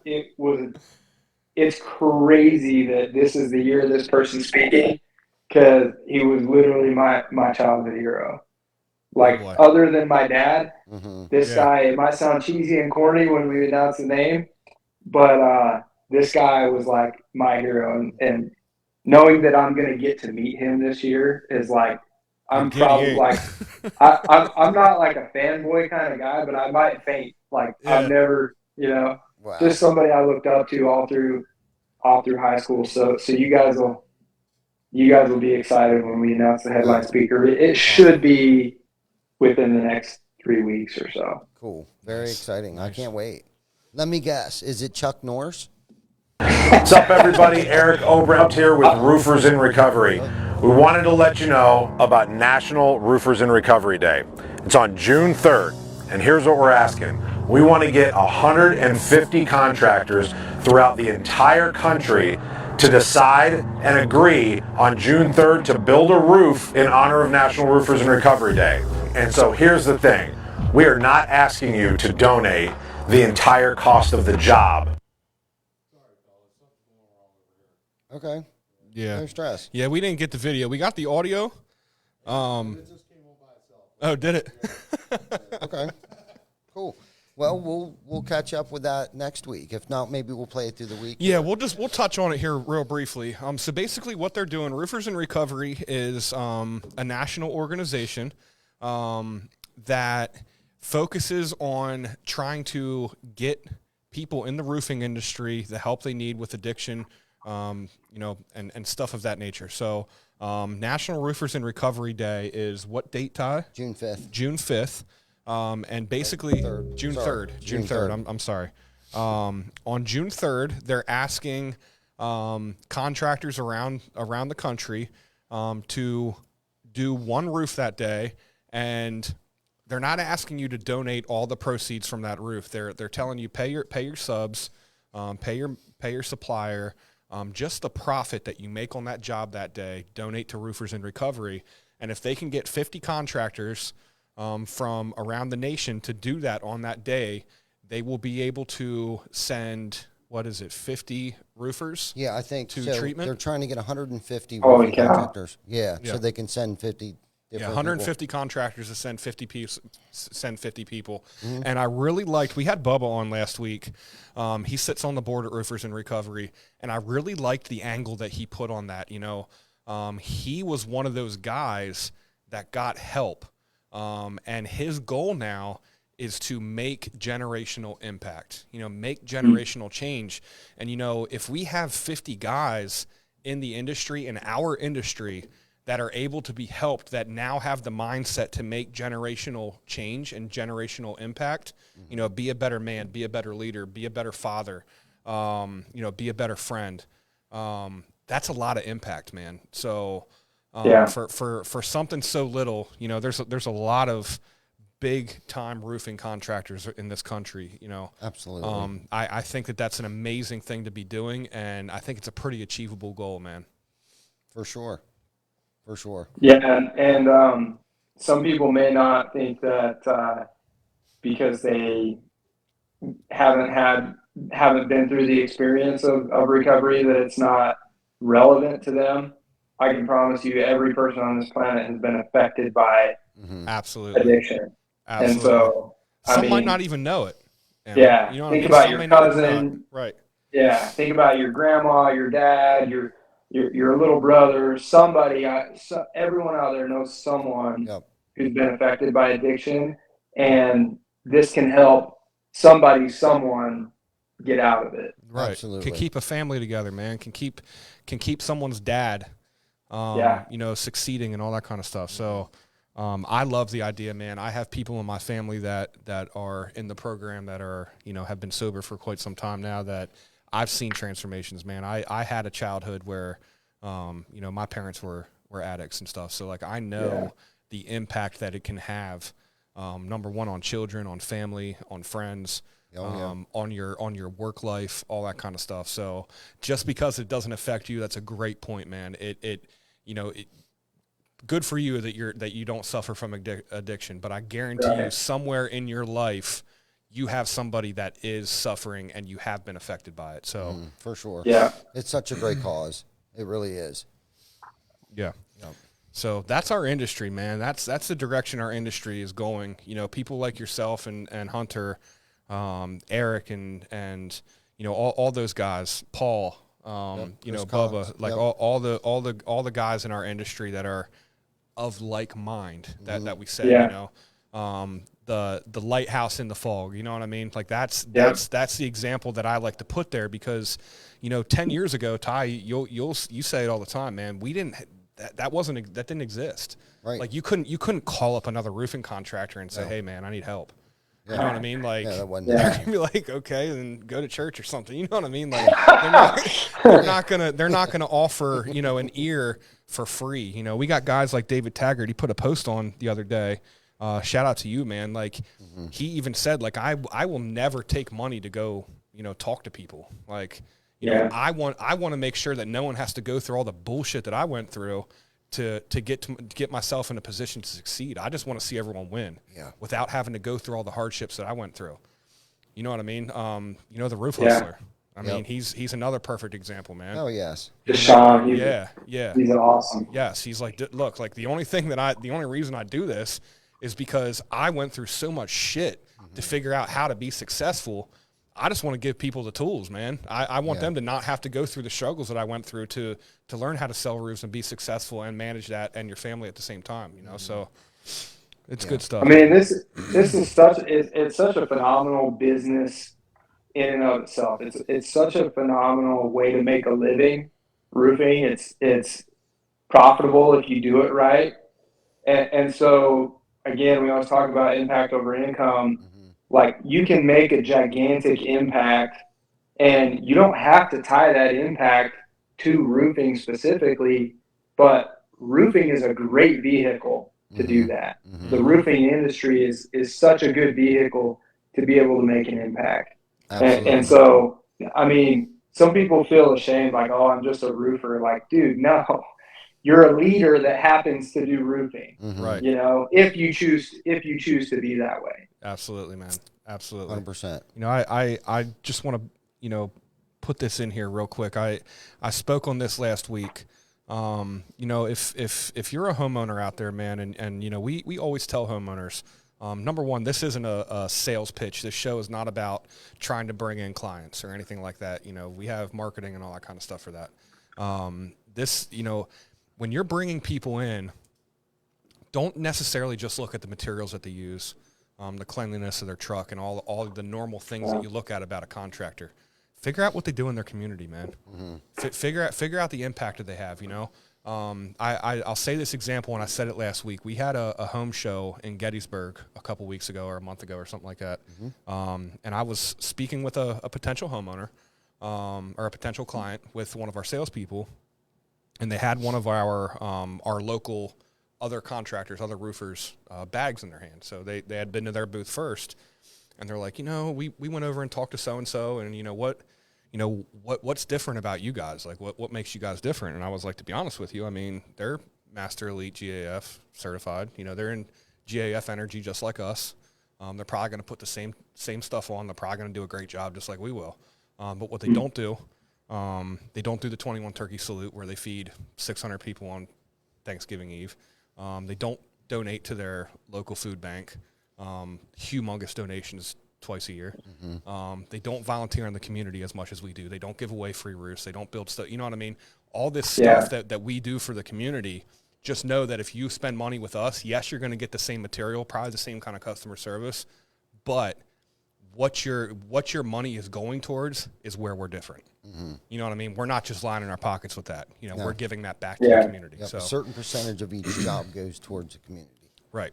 it's crazy that this is the year this person's speaking, because he was literally my childhood hero. Like, boy. other than my dad, Mm-hmm. this Yeah. guy, it might sound cheesy and corny when we announce the name, but this guy was like my hero. And knowing that I'm going to get to meet him this year is like, I'm Giddy probably eight. like, I'm not like a fanboy kind of guy, but I might faint. Like, Yeah. I've never, Wow. just somebody I looked up to all through high school. So you guys will be excited when we announce the headline speaker. It should be within the next 3 weeks or so. Cool. Very Nice. exciting. I Nice. can't wait. Let me guess. Is it Chuck Norris? What's up, everybody? Eric Obrecht here with Roofers in Recovery. We wanted to let you know about National Roofers in Recovery Day. It's on June 3rd, and here's what we're asking. We want to get 150 contractors throughout the entire country to decide and agree on June 3rd to build a roof in honor of National Roofers in Recovery Day. And so here's the thing. We are not asking you to donate the entire cost of the job. Okay. Yeah. No stress. Yeah, we didn't get the video. We got the audio. It just came on by itself. Oh, did it? Okay. Cool. Well, we'll catch up with that next week. If not, maybe we'll play it through the week. Yeah, we'll touch on it here real briefly. So basically, what they're doing, Roofers in Recovery, is a national organization that focuses on trying to get people in the roofing industry the help they need with addiction, and stuff of that nature. So, National Roofers in Recovery Day is what date, Ty? June 5th. June 5th. And basically June 3rd. June 3rd. I'm sorry. On June 3rd, they're asking contractors around the country to do one roof that day, and they're not asking you to donate all the proceeds from that roof. They're telling you pay your subs, pay your supplier, just the profit that you make on that job that day, donate to Roofers in Recovery. And if they can get 50 contractors from around the nation to do that on that day, they will be able to send, 50 roofers? Yeah, I think to so. treatment? They're trying to get 150 Holy roofing cow. contractors. Yeah, Yeah. so they can send 50 different 150 contractors to send 50 people. Mm-hmm. And I really liked, we had Bubba on last week. He sits on the board at Roofers in Recovery, and I really liked the angle that he put on that. He was one of those guys that got help. And his goal now is to make generational impact, make generational change. And, if we have 50 guys in the industry, in our industry, that are able to be helped, that now have the mindset to make generational change and generational impact, be a better man, be a better leader, be a better father, be a better friend. That's a lot of impact, man. So, for something so little, there's a lot of big time roofing contractors in this country, Absolutely. I think that's an amazing thing to be doing, and I think it's a pretty achievable goal, man. For sure. Yeah, and some people may not think that because they haven't been through the experience of recovery that it's not relevant to them. I can promise you, every person on this planet has been affected by Absolutely addiction. Absolutely. And so, some might not even know it. Yeah. You know think what I about mean? your cousin. Right. Yeah. Think about your grandma, your dad, your little brother, somebody. Everyone out there knows someone who's been affected by addiction, and this can help someone get out of it. Right. Absolutely. Can keep a family together, man. Can keep someone's dad, succeeding and all that kind of stuff. So, I love the idea, man. I have people in my family that are in the program that are, have been sober for quite some time now, that I've seen transformations, man. I had a childhood where, my parents were addicts and stuff. So like, I know the impact that it can have, number one, on children, on family, on friends, on your work life, all that kind of stuff. So just because it doesn't affect you, that's a great point, man. It good for you that you don't suffer from addiction, but I guarantee you somewhere in your life you have somebody that is suffering and you have been affected by it. So for sure. Yeah. It's such a great cause. It really is. Yeah. So that's our industry, man. That's the direction our industry is going. People like yourself and Hunter, Eric and all those guys, Paul, Bubba, like all the guys in our industry that are of like mind that we say, the lighthouse in the fog, you know what I mean? Like that's the example that I like to put there, because 10 years ago, Ty, you say it all the time, man. We didn't that didn't exist. Right. Like you couldn't call up another roofing contractor and say, hey man, I need help. You know what I mean? Like, that wasn't they're gonna be like, okay, then go to church or something. You know what I mean? Like, they're not gonna offer an ear for free. We got guys like David Taggart. He put a post on the other day. Shout out to you, man. Like, he even said, like, I will never take money to go talk to people. Like, I want to make sure that no one has to go through all the bullshit that I went through to get myself in a position to succeed. I just want to see everyone win without having to go through all the hardships that I went through. You know what I mean? The roof hustler. I mean, he's another perfect example, man. Oh yes. Deshaun, He's awesome. Yes, he's like, look, like the only reason I do this is because I went through so much shit to figure out how to be successful. I just want to give people the tools, man. I want them to not have to go through the struggles that I went through to learn how to sell roofs and be successful and manage that and your family at the same time, you know? So it's good stuff. I mean, this is it's such a phenomenal business in and of itself. It's such a phenomenal way to make a living. Roofing, it's profitable if you do it right. And so again, we always talk about impact over income. Like, you can make a gigantic impact, and you don't have to tie that impact to roofing specifically, but roofing is a great vehicle to do that. The roofing industry is such a good vehicle to be able to make an impact. And so, I mean, some people feel ashamed, like, oh, I'm just a roofer. Like, dude, no, you're a leader that happens to do roofing. Right. You know, if you choose to be that way. Absolutely, man. Absolutely. 100%. You know, I just want to, you know, put this in here real quick. I spoke on this last week. You know, if you're a homeowner out there, man, and you know, we always tell homeowners, number one, this isn't a sales pitch. This show is not about trying to bring in clients or anything like that. You know, we have marketing and all that kind of stuff for that. This, you know, when you're bringing people in, don't necessarily just look at the materials that they use, the cleanliness of their truck, and all of the normal things that you look at about a contractor. Figure out what they do in their community, man. Figure out the impact that they have. You know, I'll say this example, and I said it last week. We had a home show in Gettysburg a couple weeks ago, or a month ago, or something like that. And I was speaking with a potential homeowner, or a potential client, with one of our salespeople, and they had one of our local other contractors, other roofers, bags in their hand. So they had been to their booth first, and they're like, you know, we went over and talked to so-and-so, and what's different about you guys? Like, what makes you guys different? And I was like, to be honest with you, I mean, they're Master Elite GAF certified. You know, they're in GAF Energy just like us. They're probably going to put the same stuff on. They're probably going to do a great job just like we will. But what they don't do, they don't do the 21 turkey salute where they feed 600 people on Thanksgiving Eve. They don't donate to their local food bank, humongous donations twice a year. They don't volunteer in the community as much as we do. They don't give away free roofs. They don't build stuff. You know what I mean? All this stuff that we do for the community, just know that if you spend money with us, yes, you're going to get the same material, probably the same kind of customer service, but what your money is going towards is where we're different. You know what I mean? We're not just lining our pockets with that. You know, we're giving that back to the community. Yep, so a certain percentage of each job goes towards the community. Right.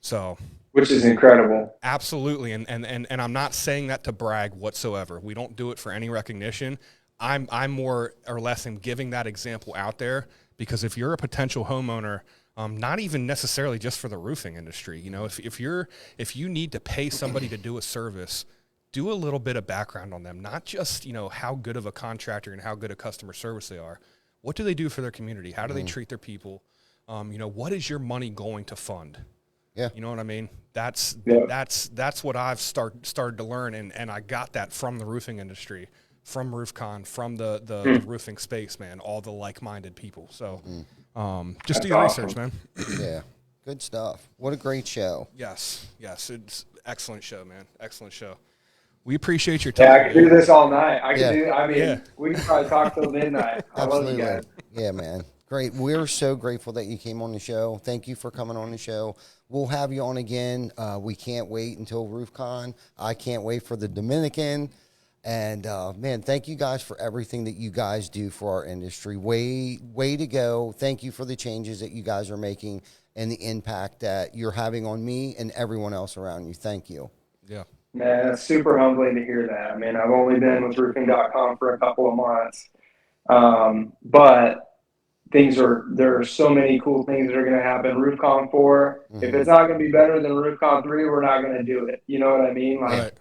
So, which is incredible. Absolutely. And I'm not saying that to brag whatsoever. We don't do it for any recognition. I'm more or less in giving that example out there, because if you're a potential homeowner, not even necessarily just for the roofing industry, you know, if you need to pay somebody to do a service, do a little bit of background on them, not just, you know, how good of a contractor and how good a customer service they are. What do they do for their community? How do they treat their people? You know, what is your money going to fund? Yeah. You know what I mean? That's what I've started to learn, and I got that from the roofing industry, from RoofCon, from the roofing space, man, all the like-minded people. So just do your research, man. Yeah. Good stuff. What a great show. Yes. It's excellent show, man. Excellent show. We appreciate your time. Yeah, I could do this all night. We could probably talk till midnight. I love you guys. Yeah, man. Great. We're so grateful that you came on the show. Thank you for coming on the show. We'll have you on again. We can't wait until RoofCon. I can't wait for the Dominican. And, man, thank you guys for everything that you guys do for our industry. Way to go. Thank you for the changes that you guys are making and the impact that you're having on me and everyone else around you. Thank you. Yeah. Man, it's super humbling to hear that. I mean, I've only been with roofing.com for a couple of months. But there are so many cool things that are going to happen. RoofCon 4, if it's not going to be better than RoofCon 3, we're not going to do it. You know what I mean? Like,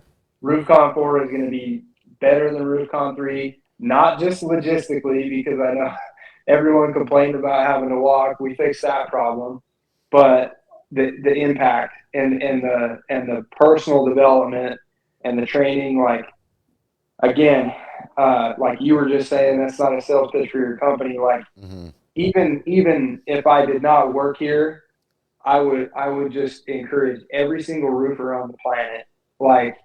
RoofCon 4 is going to be better than RoofCon 3, not just logistically, because I know everyone complained about having to walk. We fixed that problem, but the impact and the personal development and the training, like, again, like you were just saying, that's not a sales pitch for your company. Like even if I did not work here, I would just encourage every single roofer on the planet, like,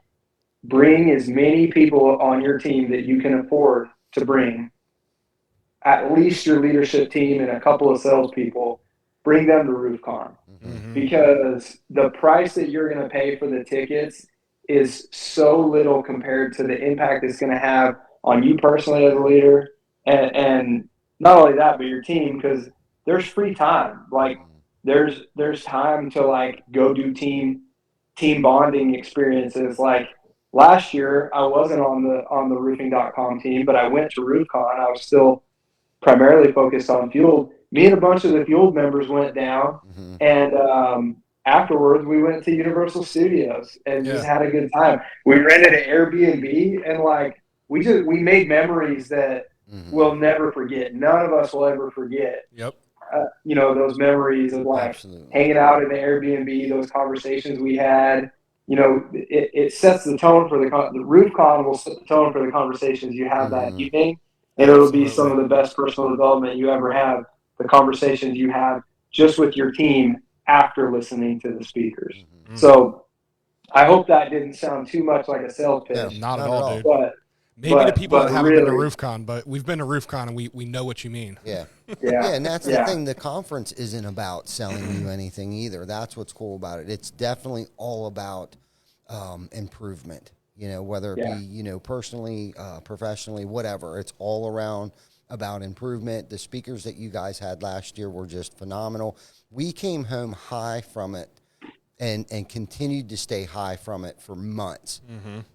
bring as many people on your team that you can afford to bring. At least your leadership team and a couple of salespeople, bring them to RoofCon, because the price that you're going to pay for the tickets is so little compared to the impact it's going to have on you personally as a leader, and not only that, but your team, because there's free time. Like there's time to like go do team bonding experiences. Like last year, I wasn't on the roofing.com team, but I went to RoofCon. I was still primarily focused on Fueled. Me and a bunch of the Fueled members went down, and afterwards we went to Universal Studios and just had a good time. We rented an Airbnb, and like we made memories that we'll never forget. None of us will ever forget. Yep. You know, those memories of like hanging out in the Airbnb, those conversations we had. You know, it sets the tone for the RoofCon will set the tone for the conversations you have that evening. And it'll be some of the best personal development you ever have, the conversations you have just with your team after listening to the speakers. So I hope that didn't sound too much like a sales pitch. No, not at all, dude. But maybe the people that haven't been to really, RoofCon, but we've been to RoofCon and we know what you mean. Yeah. Yeah. And that's the thing. The conference isn't about selling you anything either. That's what's cool about it. It's definitely all about improvement. You know, whether it be, you know, personally, professionally, whatever. It's all around about improvement. The speakers that you guys had last year were just phenomenal. We came home high from it and continued to stay high from it for months.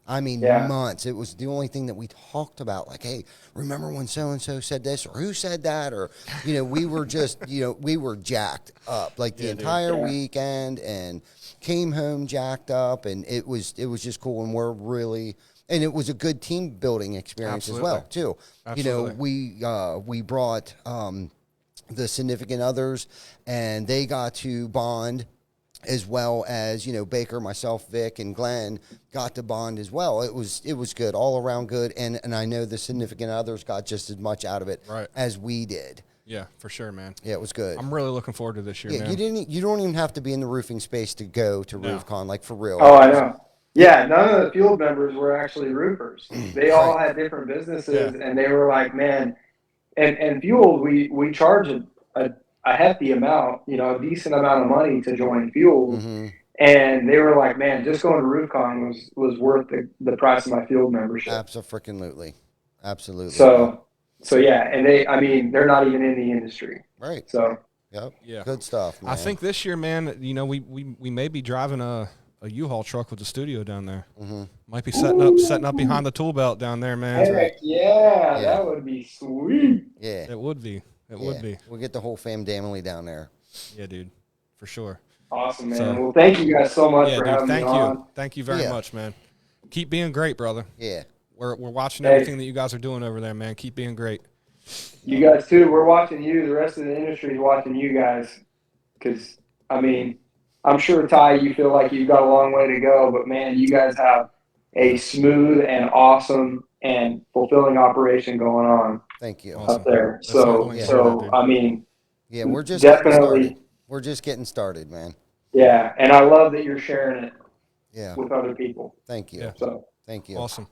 I mean, months. It was the only thing that we talked about. Like, hey, remember when so-and-so said this, or who said that? Or, you know, we were just, you know, we were jacked up like the entire weekend, and came home jacked up, and it was just cool. And we're really, and it was a good team building experience as well too. Absolutely. You know, we brought the significant others, and they got to bond, as well as, you know, Baker, myself, Vic, and Glenn got to bond as well. It was good, all around good, and I know the significant others got just as much out of it as we did. Yeah, for sure, man. Yeah, it was good. I'm really looking forward to this year, man. You don't even have to be in the roofing space to go to RoofCon, like, for real. Oh, I know. Yeah, none of the Fueled members were actually roofers. They all had different businesses, and they were like, man, and Fueled, we charge a hefty amount, you know, a decent amount of money to join Fueled. And they were like, man, just going to RoofCon was worth the price of my Fueled membership. Absolutely. So yeah, and they're not even in the industry. Right. So good stuff, man. I think this year, man, you know, we may be driving a U-Haul truck with the studio down there. Might be setting up behind the tool belt down there, man. Heck yeah, that would be sweet. Yeah. It would be. It would be. We'll get the whole fam family down there. Yeah, dude. For sure. Awesome, man. Well, thank you guys so much for having me on. Thank you very much, man. Keep being great, brother. Yeah. We're watching everything that you guys are doing over there, man. Keep being great. You guys too. We're watching you. The rest of the industry is watching you guys. Because, I mean, I'm sure, Ty, you feel like you've got a long way to go. But, man, you guys have a smooth and awesome and fulfilling operation going on. Thank you. Up there. So I mean, yeah, we're just definitely. We're just getting started, man. Yeah, and I love that you're sharing it. Yeah. With other people. Thank you. Yeah. So thank you. Awesome.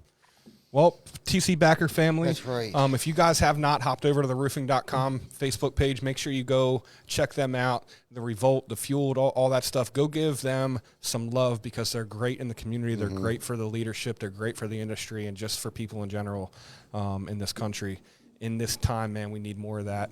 Well, TC Backer family. That's right. If you guys have not hopped over to the roofing.com Facebook page, make sure you go check them out. The Revolt, the Fueled, all that stuff. Go give them some love, because they're great in the community. They're great for the leadership. They're great for the industry and just for people in general in this country. In this time, man, we need more of that.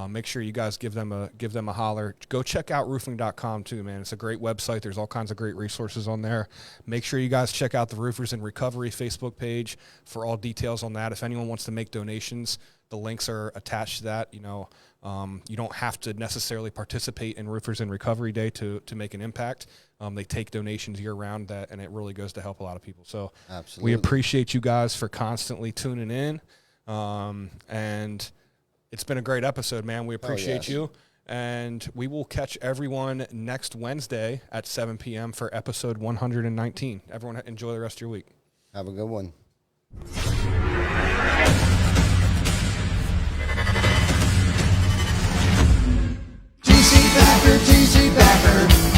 Make sure you guys give them a holler. Go check out roofing.com too, man. It's a great website. There's all kinds of great resources on there. Make sure you guys check out the Roofers in Recovery Facebook page for all details on that. If anyone wants to make donations, the links are attached to that. You know, you don't have to necessarily participate in Roofers in Recovery Day to make an impact. They take donations year round, and it really goes to help a lot of people. So absolutely, we appreciate you guys for constantly tuning in. And it's been a great episode, man. We appreciate you. And we will catch everyone next Wednesday at 7 p.m. for episode 119. Everyone enjoy the rest of your week. Have a good one. TC Packer,